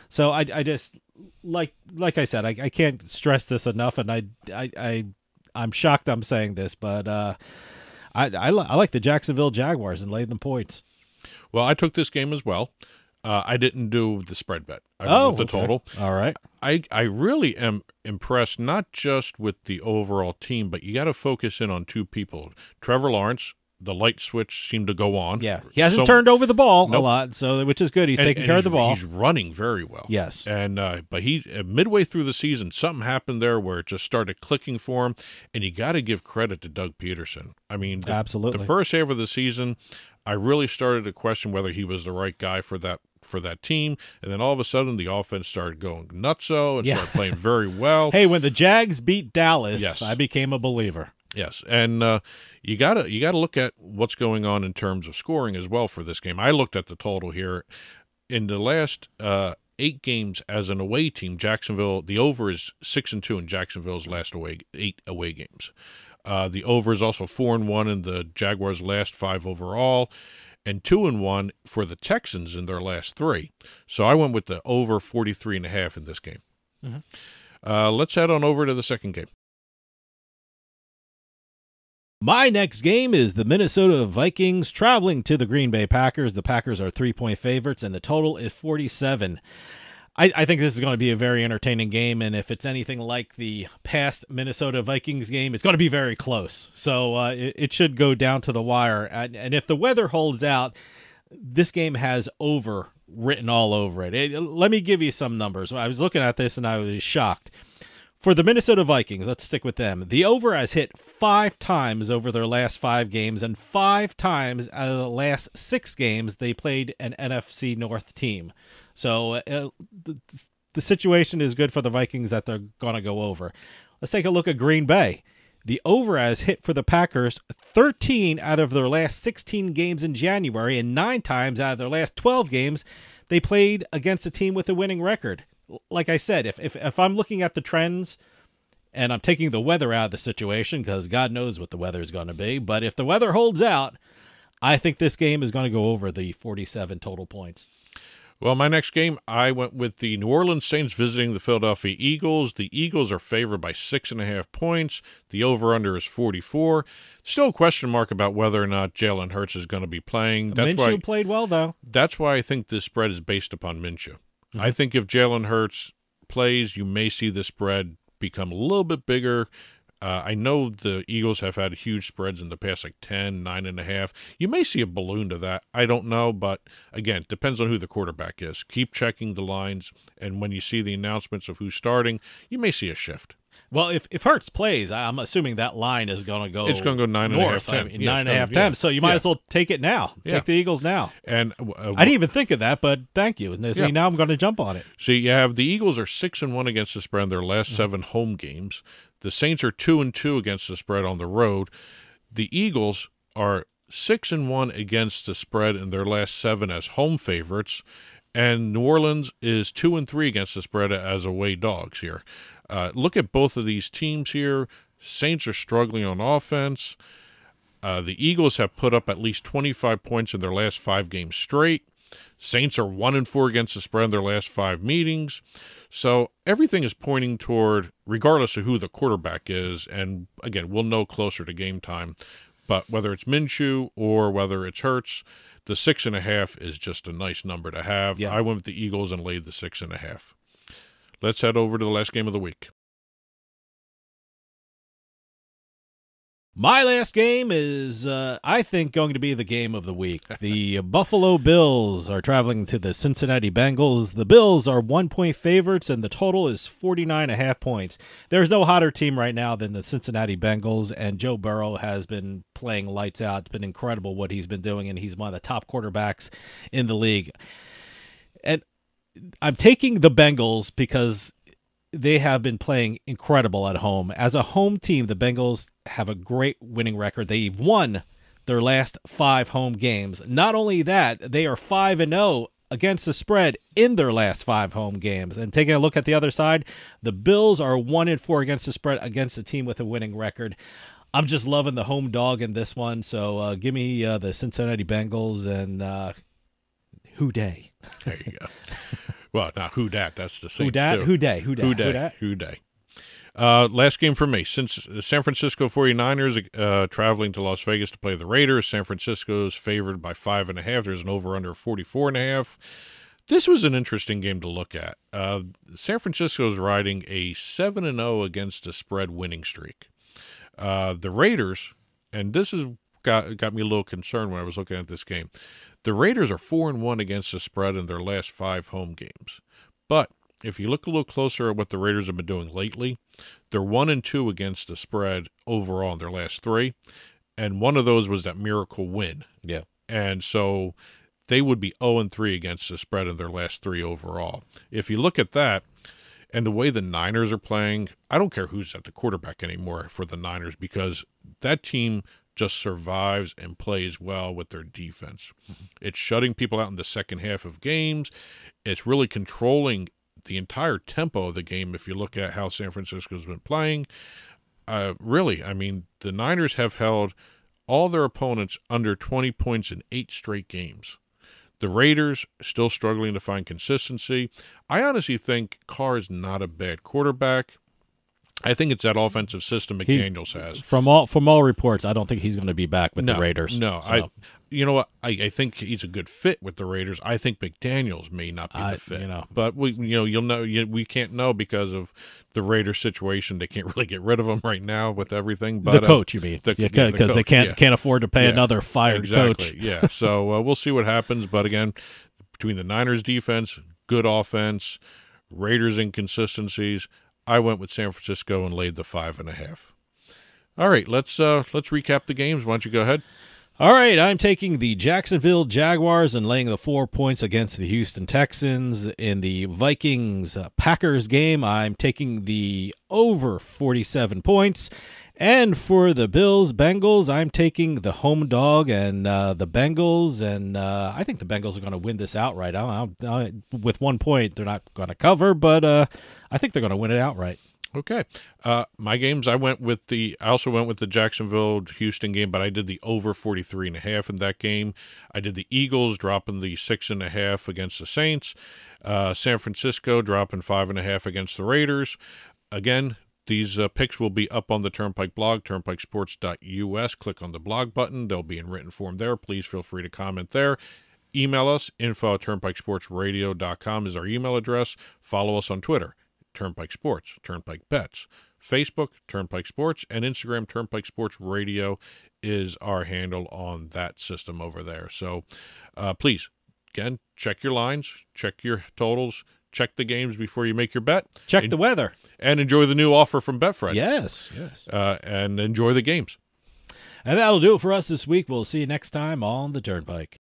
So I just like I said, I can't stress this enough, and I'm shocked I'm saying this, but I like the Jacksonville Jaguars and laid them points. Well, I took this game as well. I didn't do the spread bet. I went with the total. All right. I really am impressed, not just with the overall team, but you got to focus in on 2 people. Trevor Lawrence, the light switch seemed to go on. Yeah, he hasn't turned over the ball a lot, so which is good. He's taking care of the ball. He's running very well. Yes, and but he midway through the season, something happened there where it just started clicking for him, and you got to give credit to Doug Peterson. I mean, absolutely. The first half of the season, I really started to question whether he was the right guy for that team, and then all of a sudden the offense started going nutso and started playing very well. Hey, when the Jags beat Dallas, yes. I became a believer. Yes, and you gotta look at what's going on in terms of scoring as well for this game. I looked at the total here. In the last 8 games as an away team, Jacksonville, the over is 6-2 in Jacksonville's last 8 away games. The over is also 4-1 in the Jaguars' last 5 overall, and 2-1 for the Texans in their last 3. So I went with the over 43.5 in this game. Mm-hmm. Let's head on over to the second game. My next game is the Minnesota Vikings traveling to the Green Bay Packers. The Packers are 3-point favorites, and the total is 47. I think this is going to be a very entertaining game, and if it's anything like the past Minnesota Vikings game, it's going to be very close. So it should go down to the wire. And if the weather holds out, this game has over written all over it. Let me give you some numbers. I was looking at this, and I was shocked. For the Minnesota Vikings, let's stick with them. The over has hit 5 times over their last 5 games, and 5 times out of the last 6 games they played an NFC North team. So the situation is good for the Vikings that they're going to go over. Let's take a look at Green Bay. The over has hit for the Packers 13 out of their last 16 games in January, and 9 times out of their last 12 games they played against a team with a winning record. Like I said, if I'm looking at the trends and I'm taking the weather out of the situation, because God knows what the weather is going to be, but if the weather holds out, I think this game is going to go over the 47 total points. Well, my next game, I went with the New Orleans Saints visiting the Philadelphia Eagles. The Eagles are favored by 6.5 points. The over-under is 44. Still a question mark about whether or not Jalen Hurts is going to be playing. Minshew played well, though. That's why I think this spread is based upon Minshew. Mm-hmm. I think if Jalen Hurts plays, you may see the spread become a little bit bigger. I know the Eagles have had huge spreads in the past, like 10, 9.5. You may see a balloon to that. I don't know, but again, depends on who the quarterback is. Keep checking the lines, and when you see the announcements of who's starting, you may see a shift. Well, if Hurts plays, I'm assuming that line is going to go. It's going to go 9.5, 10. 9.5, 10. So you might as well take it now. Take the Eagles now. And I didn't even think of that, but thank you. See, now I'm going to jump on it. See, you have the Eagles are 6-1 against the spread in their last 7 home games. The Saints are 2-2 against the spread on the road. The Eagles are 6-1 against the spread in their last 7 as home favorites, and New Orleans is 2-3 against the spread as away dogs here. Look at both of these teams here. Saints are struggling on offense. The Eagles have put up at least 25 points in their last 5 games straight. Saints are 1-4 against the spread in their last 5 meetings. So everything is pointing toward, regardless of who the quarterback is, and again, we'll know closer to game time, but whether it's Minshew or whether it's Hurts, the 6.5 is just a nice number to have. I went with the Eagles and laid the 6.5. Let's head over to the last game of the week. My last game is, I think, going to be the game of the week. The Buffalo Bills are traveling to the Cincinnati Bengals. The Bills are 1-point favorites, and the total is 49.5 points. There's no hotter team right now than the Cincinnati Bengals, and Joe Burrow has been playing lights out. It's been incredible what he's been doing, and he's one of the top quarterbacks in the league. And I'm taking the Bengals because they have been playing incredible at home. As a home team, the Bengals have a great winning record. They've won their last 5 home games. Not only that, they are 5-0 against the spread in their last 5 home games. And taking a look at the other side, the Bills are 1-4 against the spread against a team with a winning record. I'm just loving the home dog in this one. So give me the Cincinnati Bengals and who day. There you go. Well, now who dat? That's the Saints too. Who day? Last game for me. Since the San Francisco 49ers traveling to Las Vegas to play the Raiders, San Francisco is favored by 5.5. There's an over-under 44.5. This was an interesting game to look at. San Francisco is riding a 7-0 against the spread winning streak. The Raiders, and this is got me a little concerned when I was looking at this game. The Raiders are 4-1 against the spread in their last 5 home games. But if you look a little closer at what the Raiders have been doing lately, they're 1-2 against the spread overall in their last 3, and one of those was that miracle win. Yeah. And so they would be 0-3 against the spread in their last 3 overall. If you look at that, and the way the Niners are playing, I don't care who's at the quarterback anymore for the Niners, because that team just survives and plays well with their defense. It's shutting people out in the second half of games. It's really controlling the entire tempo of the game if you look at how San Francisco's been playing. Really, I mean, the Niners have held all their opponents under 20 points in 8 straight games. The Raiders still struggling to find consistency. I honestly think Carr is not a bad quarterback. I think it's that offensive system McDaniels has. From all reports, I don't think he's going to be back with the Raiders. No, so. You know what? I think he's a good fit with the Raiders. I think McDaniels may not be the fit. But we can't know because of the Raiders situation. They can't really get rid of him right now with everything. But the coach, you mean? Because they can't afford to pay another fired coach. Yeah. So we'll see what happens. But again, between the Niners defense, good offense, Raiders inconsistencies, I went with San Francisco and laid the 5.5. All right, let's recap the games. Why don't you go ahead? All right, I'm taking the Jacksonville Jaguars and laying the 4 points against the Houston Texans. In the Vikings-Packers game, I'm taking the over 47 points. And for the Bills-Bengals, I'm taking the home dog and the Bengals, and I think the Bengals are going to win this outright. With 1 point, they're not going to cover, but I think they're going to win it outright. Okay. My games, I also went with the Jacksonville-Houston game, but I did the over 43.5 in that game. I did the Eagles dropping the 6.5 against the Saints. San Francisco dropping 5.5 against the Raiders. Again, these picks will be up on the Turnpike blog, turnpikesports.us. Click on the blog button. They'll be in written form there. Please feel free to comment there. Email us. info@turnpikesportsradio.com is our email address. Follow us on Twitter, Turnpike Sports, Turnpike Bets. Facebook, Turnpike Sports, and Instagram, Turnpike Sports Radio is our handle on that system over there. So please, again, check your lines, check your totals, check the games before you make your bet. Check the weather. And enjoy the new offer from Betfred. Yes. And enjoy the games. And that'll do it for us this week. We'll see you next time on the Turnpike.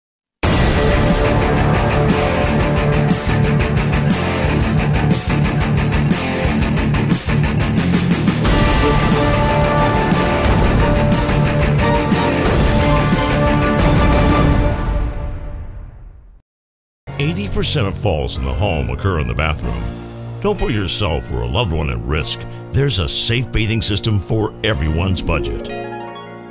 80% of falls in the home occur in the bathroom. Don't put yourself or a loved one at risk. There's a safe bathing system for everyone's budget.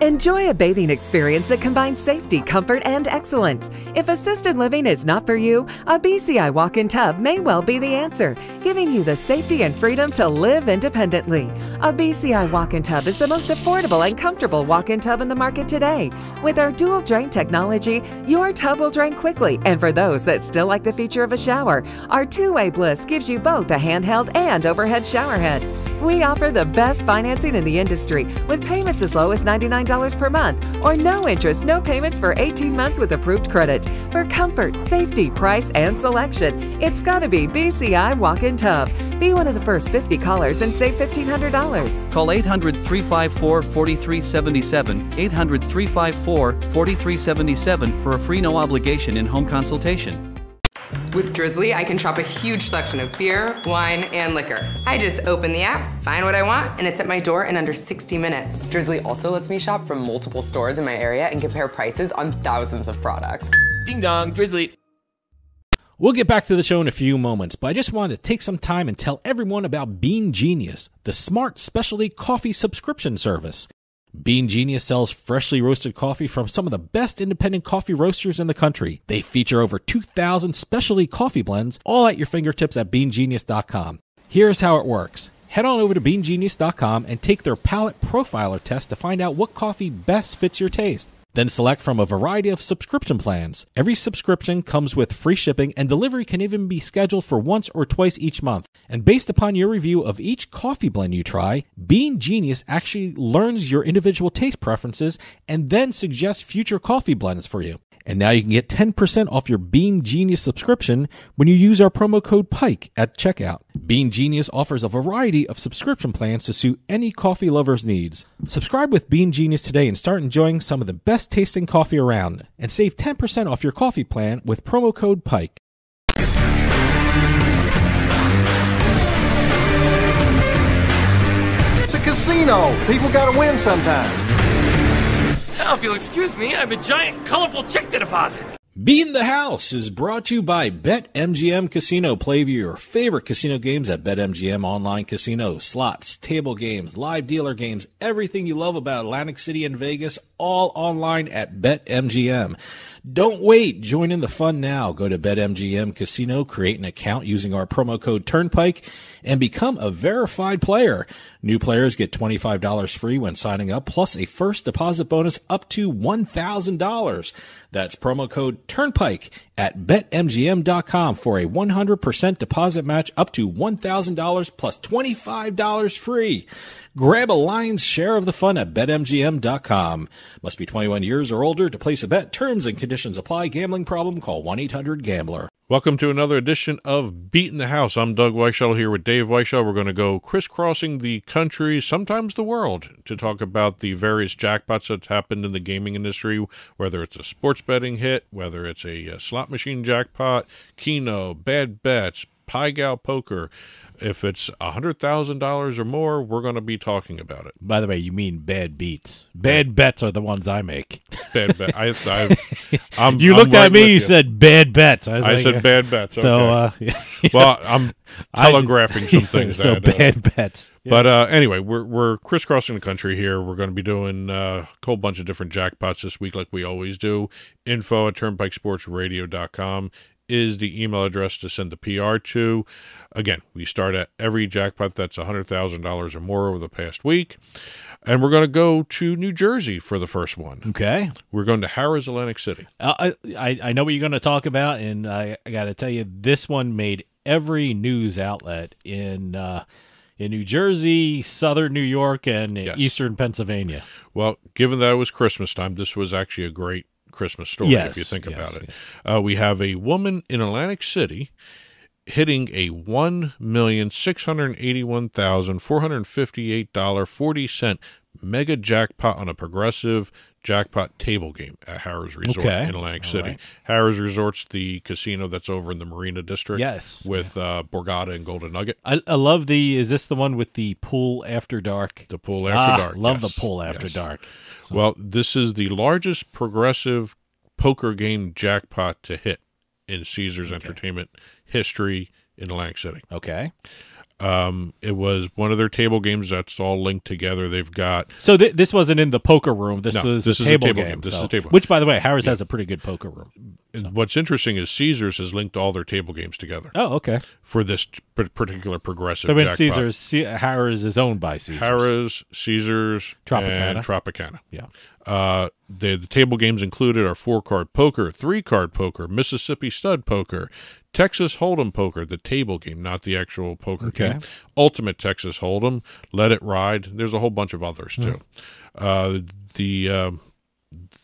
Enjoy a bathing experience that combines safety, comfort, and excellence. If assisted living is not for you, a BCI walk-in tub may well be the answer, giving you the safety and freedom to live independently. A BCI walk-in tub is the most affordable and comfortable walk-in tub in the market today. With our dual drain technology, your tub will drain quickly, and for those that still like the feature of a shower, our two-way bliss gives you both a handheld and overhead shower head. We offer the best financing in the industry with payments as low as $99 per month or no interest, no payments for 18 months with approved credit. For comfort, safety, price, and selection, it's got to be BCI Walk-In Tub. Be one of the first 50 callers and save $1,500. Call 800-354-4377, 800-354-4377 for a free no obligation in-home consultation. With Drizzly, I can shop a huge selection of beer, wine, and liquor. I just open the app, find what I want, and it's at my door in under 60 minutes. Drizzly also lets me shop from multiple stores in my area and compare prices on thousands of products. Ding dong, Drizzly. We'll get back to the show in a few moments, but I just wanted to take some time and tell everyone about Bean Genius, the smart specialty coffee subscription service. Bean Genius sells freshly roasted coffee from some of the best independent coffee roasters in the country. They feature over 2,000 specialty coffee blends, all at your fingertips at beangenius.com. Here's how it works. Head on over to beangenius.com and take their palate profiler test to find out what coffee best fits your taste. Then select from a variety of subscription plans. Every subscription comes with free shipping, and delivery can even be scheduled for once or twice each month. And based upon your review of each coffee blend you try, Bean Genius actually learns your individual taste preferences and then suggests future coffee blends for you. And now you can get 10% off your Bean Genius subscription when you use our promo code PIKE at checkout. Bean Genius offers a variety of subscription plans to suit any coffee lover's needs. Subscribe with Bean Genius today and start enjoying some of the best tasting coffee around. And save 10% off your coffee plan with promo code PIKE. It's a casino. People gotta win sometimes. Now, if you'll excuse me, I have a giant, colorful check to deposit. Beatin The House is brought to you by BetMGM Casino. Play your favorite casino games at BetMGM Online Casino. Slots, table games, live dealer games, everything you love about Atlantic City and Vegas, all online at BetMGM. Don't wait. Join in the fun now. Go to BetMGM Casino, create an account using our promo code Turnpike, and become a verified player. New players get $25 free when signing up, plus a first deposit bonus up to $1,000. That's promo code Turnpike at BetMGM.com for a 100% deposit match up to $1,000 plus $25 free. Grab a lion's share of the fun at BetMGM.com. Must be 21 years or older to place a bet. Terms and conditions apply. Gambling problem? Call 1-800-GAMBLER. Welcome to another edition of Beatin The House. I'm Doug Weischadle here with Dave Weischadle. We're going to go crisscrossing the country, sometimes the world, to talk about the various jackpots that's happened in the gaming industry, whether it's a sports betting hit, whether it's a slot machine jackpot, Keno, bad bets, Pie Gal Poker. If it's $100,000 or more, we're going to be talking about it. By the way, you mean bad beats. Bad bets are the ones I make. Bad bet. You looked at me, you said bad bets. I said bad bets. So, well, I'm telegraphing some things. So bad bets. But anyway, we're crisscrossing the country here. We're going to be doing a whole bunch of different jackpots this week like we always do. info@turnpikesportsradio.com is the email address to send the PR to. Again, we start at every jackpot that's $100,000 or more over the past week. And we're going to go to New Jersey for the first one. Okay. We're going to Harrah's Atlantic City. I know what you're going to talk about, and I got to tell you, this one made every news outlet in New Jersey, southern New York, and eastern Pennsylvania. Well, given that it was Christmas time, this was actually a great Christmas story, if you think about it. We have a woman in Atlantic City hitting a $1,681,458.40 mega jackpot on a progressive jackpot table game at Harrah's Resort in Atlantic City. Right. Harrah's Resort's the casino that's over in the Marina District. With Borgata and Golden Nugget. I love is this the one with the pool after dark? The pool after dark. Love the pool after dark. So. Well, this is the largest progressive poker game jackpot to hit in Caesars Entertainment history in Atlantic City. Okay. It was one of their table games that's all linked together. They've got... So this wasn't in the poker room. This is a table game. This is a table game. Which, by the way, Harrah's has a pretty good poker room. So. What's interesting is Caesars has linked all their table games together. Oh, okay. For this particular progressive jackpot. So in Caesars, Harrah's is owned by Caesars. Harrah's, Caesars, and Tropicana. Yeah. The table games included are 4-card poker, 3-card poker, Mississippi stud poker, Texas Hold'em poker, the table game, not the actual poker game, Ultimate Texas Hold'em, Let It Ride. There's a whole bunch of others too.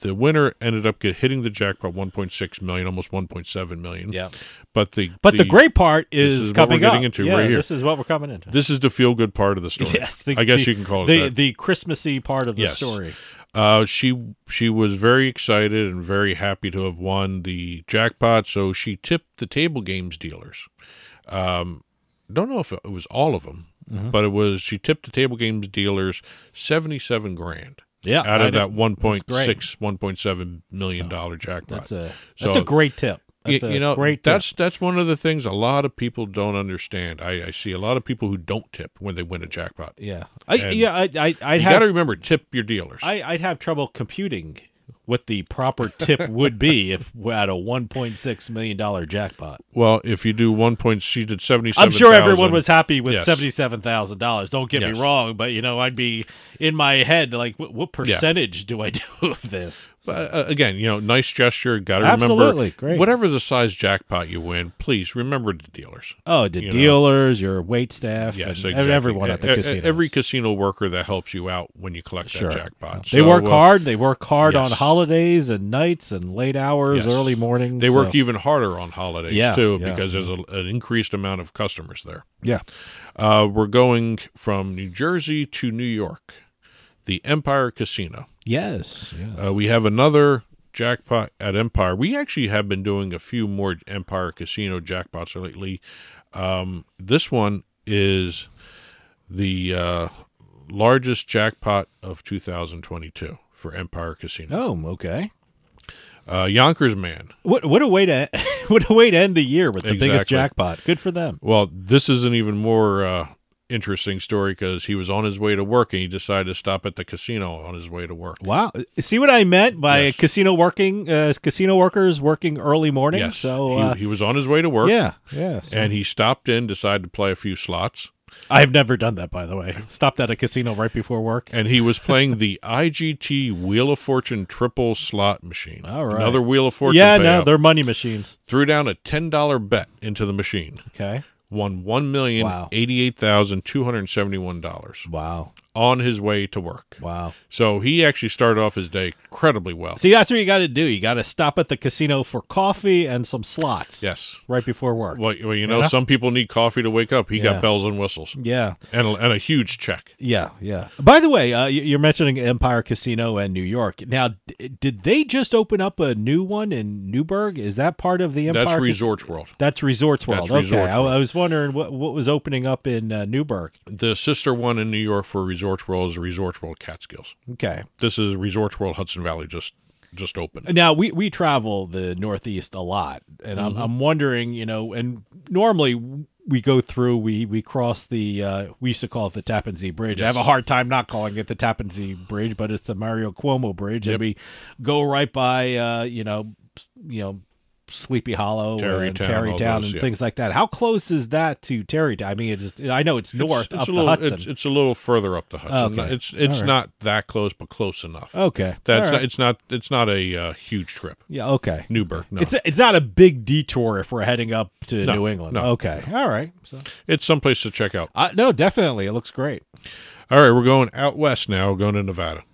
The winner ended up hitting the jackpot $1.6 million, almost $1.7 million. Yeah. But the great part is coming up. Getting into right here. This is what we're coming into. This is the feel good part of the story. Yes, I guess you can call it that. The Christmassy part of the story. She was very excited and very happy to have won the jackpot, so she tipped the table games dealers. Don't know if it was all of them, but she tipped the table games dealers $77,000. Yeah, out of that $1.7 million jackpot. That's a great tip. That's a great tip. That's one of the things a lot of people don't understand. I see a lot of people who don't tip when they win a jackpot. Yeah, you got to remember, tip your dealers. I'd have trouble computing what the proper tip would be if we're at a $1.6 million jackpot. Well, if you do 1 point, she did 77,000. I'm sure everyone was happy with Yes. $77,000. Don't get me wrong, but I'd be in my head like, what percentage do I do of this? But, again, nice gesture. Got to Absolutely, remember, great. whatever the size jackpot you win, please remember the dealers. Oh, the dealers, your wait staff, Yes, and exactly. everyone at the casino. Every casino worker that helps you out when you collect Sure. that jackpot. They work hard. They work hard yes. on holidays and nights and late hours, Yes. early mornings. They work even harder on holidays, too, yeah. because there's an increased amount of customers there. Yeah. We're going from New Jersey to New York, the Empire Casino. Yes. We have another jackpot at Empire. We actually have been doing a few more Empire Casino jackpots lately. This one is the largest jackpot of 2022 for Empire Casino. Oh, okay. Yonkers Man. What a way to end the year with the biggest Exactly. jackpot. Good for them. Well, this is an even more interesting story because he was on his way to work and he decided to stop at the casino on his way to work. Wow. See what I meant by Yes. casino workers working early morning? Yes. So he was on his way to work. Yeah. So And he stopped in, decided to play a few slots. I've never done that, by the way. Stopped at a casino right before work. And he was playing the IGT Wheel of Fortune triple slot machine. All right. Another Wheel of Fortune Yeah, payout. no, they're money machines. Threw down a $10 bet into the machine. Okay. Won $1,088,271. Wow. On his way to work. Wow. So he actually started off his day incredibly well. See, that's what you got to do. You got to stop at the casino for coffee and some slots. Yes. Right before work. Well, some people need coffee to wake up. He got bells and whistles. Yeah. And a huge check. Yeah. By the way, you're mentioning Empire Casino and New York. Now, did they just open up a new one in Newburgh? Is that part of the Empire? That's Resorts World. That's Resorts World. That's Okay. Resorts World. I was wondering what was opening up in Newburgh. The sister one in New York for Resorts World is Resorts World Catskills. Okay. This is Resorts World Hudson Valley just opened. Now, we travel the Northeast a lot, and I'm wondering, and normally we go through, we cross the, we used to call it the Tappan Zee Bridge. Yes. I have a hard time not calling it the Tappan Zee Bridge, but it's the Mario Cuomo Bridge, and we go right by, Sleepy Hollow and Tarrytown and things like that. How close is that to Tarrytown? I mean, I know it's north up the Hudson. It's a little further up the Hudson. Okay. It's All right. not that close, but close enough. Okay. That's All not, right. it's not a huge trip. Yeah. Okay. Newburgh. No. It's not a big detour if we're heading up to No, New England. no. Okay. All right. So It's someplace to check out. no, definitely, it looks great. All right, we're going out west now. We're going to Nevada.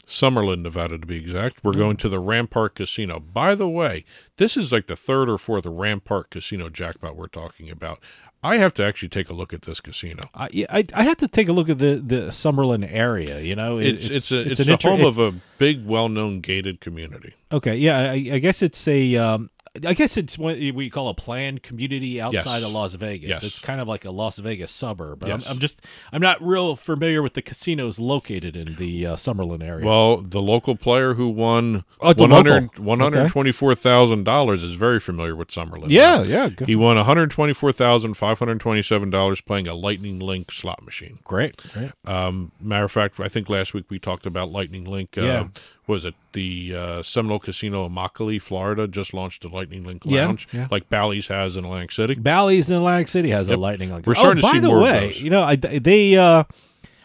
Summerlin, Nevada, to be exact. We're going to the Rampart Casino. By the way, this is like the third or fourth Rampart Casino jackpot we're talking about. I have to actually take a look at this casino. I have to take a look at the Summerlin area. It's the home of a big, well-known gated community. Okay, yeah, I guess it's I guess it's what we call a planned community outside of Las Vegas. Yes. It's kind of like a Las Vegas suburb. But Yes. I'm not real familiar with the casinos located in the Summerlin area. Well, the local player who won it's a local. $124,000 is very familiar with Summerlin. Yeah, yeah. Good. He won $124,527 playing a Lightning Link slot machine. Great. Matter of fact, I think last week we talked about Lightning Link. Yeah. Was it the Seminole Casino, Immokalee, Florida, just launched a Lightning Link lounge, yeah. like Bally's has in Atlantic City. Bally's in Atlantic City has a Lightning Link. We're starting to see more by of the way, those.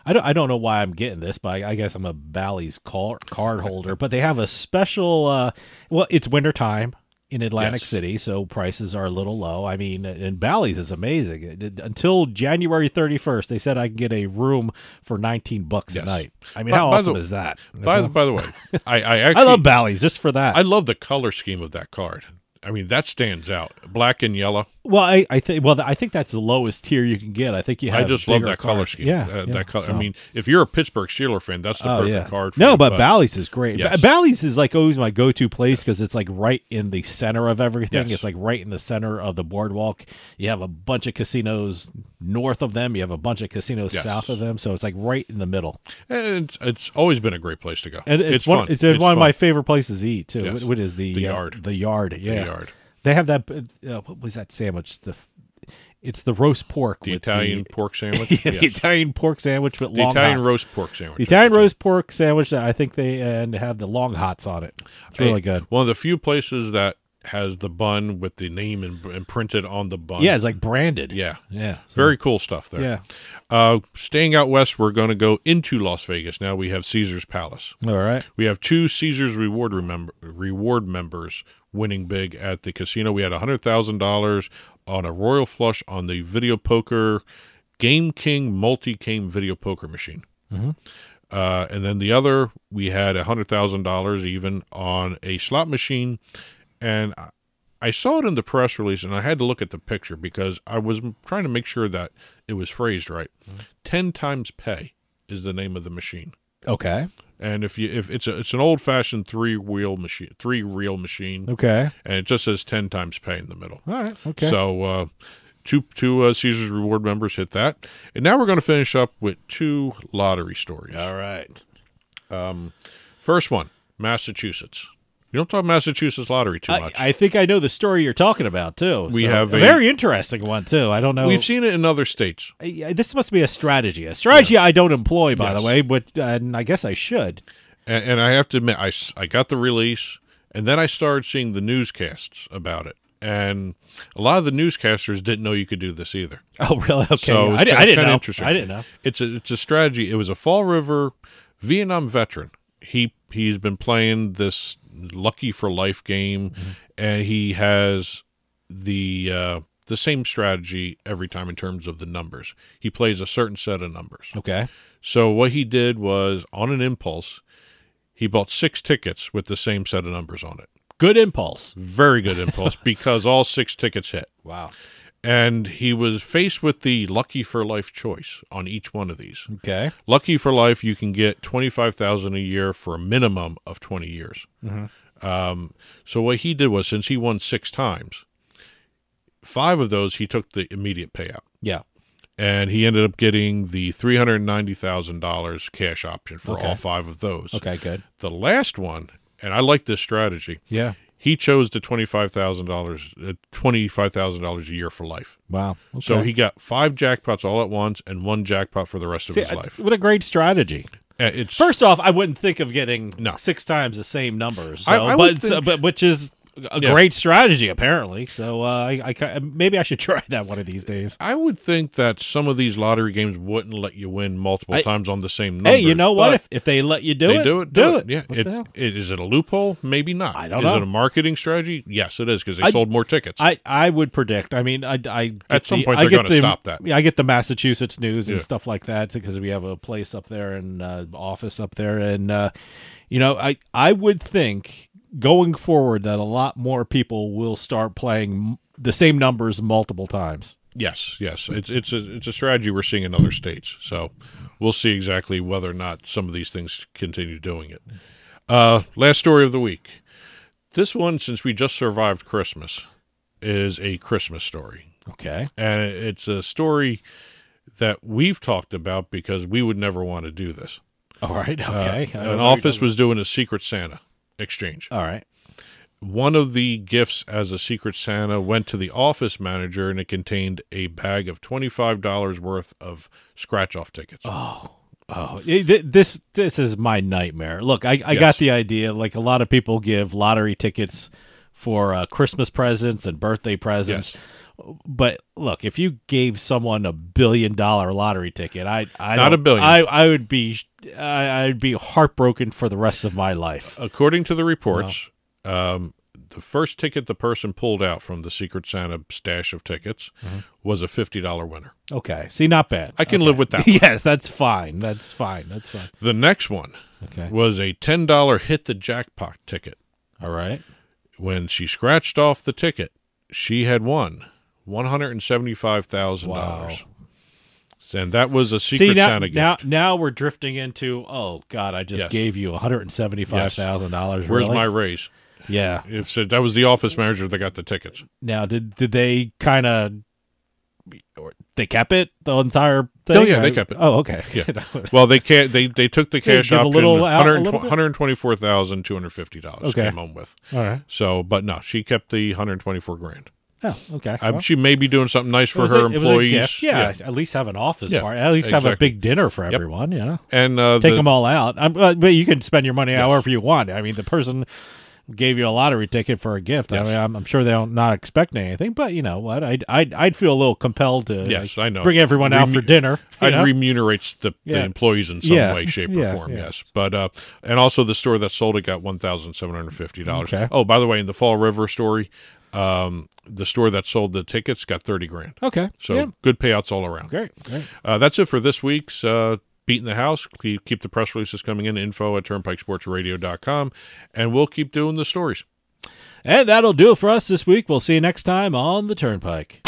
I don't know why I'm getting this, but I guess I'm a Bally's card holder. But they have a special. It's wintertime in Atlantic City, so prices are a little low. I mean, and Bally's is amazing. Until January 31st, they said I can get a room for $19 a night. I mean, how awesome is that? By the way, I I love Bally's just for that. I love the color scheme of that card. I mean, that stands out. Black and yellow. Well, I think that's the lowest tier you can get. I think you have. I just love bigger that color cards. scheme. Yeah, that color. so. I mean, if you're a Pittsburgh Steelers fan, that's the perfect card. For No, you, but Bally's is great. Yes. Bally's is like always my go-to place because it's like right in the center of everything. Yes. It's like right in the center of the boardwalk. You have a bunch of casinos north of them. You have a bunch of casinos south of them. So it's like right in the middle. And it's always been a great place to go. And it's fun. It's one of my favorite places to eat too. Yes. What is the Yard? The Yard. Yeah. The Yard. They have that. What was that sandwich? It's the roast pork. The Italian pork sandwich? Yeah, the Italian pork sandwich with long Italian hot. roast pork sandwich. The Italian roast pork sandwich, I think they have the long hots on it. It's really good. One of the few places that has the bun with the name imprinted on the bun. Yeah, it's like branded. Yeah. Yeah. So, very cool stuff there. Yeah. Staying out west, we're going to go into Las Vegas. Now we have Caesars Palace. All right. We have 2 Caesars reward members winning big at the casino. We had $100,000 on a Royal Flush on the video poker Game King multi-game video poker machine. Mm-hmm. And then the other, we had $100,000 even on a slot machine. And I saw it in the press release, and I had to look at the picture because I was trying to make sure that it was phrased right. 10 times pay is the name of the machine. Okay. And if it's an old-fashioned three-reel machine. Okay. And it just says 10 times pay in the middle. All right. Okay. So two Caesars Reward members hit that. And now we're going to finish up with 2 lottery stories. All right. First one, Massachusetts. You don't talk Massachusetts lottery too much. I think I know the story you're talking about, too. We have a very interesting one, too. I don't know. We've seen it in other states. This must be a strategy. A strategy I don't employ, by the way, but and I guess I should. And I have to admit, I got the release, and then I started seeing the newscasts about it. And a lot of the newscasters didn't know you could do this either. Oh, really? Okay. So I didn't know. Interesting. I didn't know. It's a strategy. It was a Fall River Vietnam veteran. He's been playing this Lucky for Life game, and he has the same strategy every time in terms of the numbers. He plays a certain set of numbers. Okay. So what he did was, on an impulse, he bought 6 tickets with the same set of numbers on it. Good impulse. Very good impulse because all 6 tickets hit. Wow. And he was faced with the Lucky for Life choice on each one of these. Okay. Lucky for Life, you can get $25,000 a year for a minimum of 20 years. Mm-hmm. So what he did was, since he won 6 times, 5 of those he took the immediate payout. Yeah. And he ended up getting the $390,000 cash option for all 5 of those. Okay, good. The last one, and I like this strategy. Yeah. He chose the $25,000 a year for life. Wow. Okay. So he got 5 jackpots all at once and 1 jackpot for the rest of his life. What a great strategy. First off, I wouldn't think of getting 6 times the same numbers. So, but which is a great strategy, apparently. So maybe I should try that one of these days. I would think that some of these lottery games wouldn't let you win multiple times on the same numbers. Hey, you know what? If they let you do it, do it. Yeah. Is it a loophole? Maybe not. I don't know. Is it a marketing strategy? Yes, it is, because they sold more tickets. I would predict. I mean, at some point they're going to stop that. Yeah, I get the Massachusetts news and stuff like that because we have a place up there and office up there, and I would think, going forward, that a lot more people will start playing the same numbers multiple times. Yes. It's a strategy we're seeing in other states. So we'll see exactly whether or not some of these things continue doing it. Last story of the week. This one, since we just survived Christmas, is a Christmas story. Okay. And it's a story that we've talked about because we would never want to do this. All right. Okay. An office was doing a Secret Santa exchange. All right. One of the gifts as a Secret Santa went to the office manager, and it contained a bag of $25 worth of scratch-off tickets. Oh, this is my nightmare. Look, I got the idea. Like, a lot of people give lottery tickets for Christmas presents and birthday presents. Yes. But look, if you gave someone $1 billion lottery ticket, not $1 billion. I'd be heartbroken for the rest of my life. According to the reports, the first ticket the person pulled out from the Secret Santa stash of tickets was a $50 winner. Okay, see, not bad. I can live with that one. Yes, that's fine. That's fine. The next one was a $10 hit the jackpot ticket. All right. When she scratched off the ticket, she had won $175,000. Wow. And that was a Secret Santa gift. Now we're drifting into, oh, God, I just gave you $175,000. Where's really? my raise? Yeah. If that was the office manager that got the tickets. Now, did they kind of, they kept it the entire thing? Oh, yeah, they kept it. Oh, okay. Yeah. Well, they took the cash option, $124,250 Okay. came home with. All right. So, but no, she kept the $124,000. Oh, okay. She may be doing something nice for her employees. It was a gift. Yeah, at least have an office party. At least have a big dinner for everyone. You know, and take them all out. But you can spend your money however you want. I mean, the person gave you a lottery ticket for a gift. Yes. I mean, I'm sure they're not expecting anything, but you know what? I'd feel a little compelled to I know. bring everyone out for dinner. I'd remunerate the employees in some way, shape, or form. Yes, but and also the store that sold it got $1,750. Okay. Oh, by the way, in the Fall River story, the store that sold the tickets got $30,000. Okay, so good payouts all around. Great. That's it for this week's Beatin the House. Keep the press releases coming in, info@turnpikesportsradio.com, and we'll keep doing the stories. And that'll do it for us this week. We'll see you next time on the Turnpike.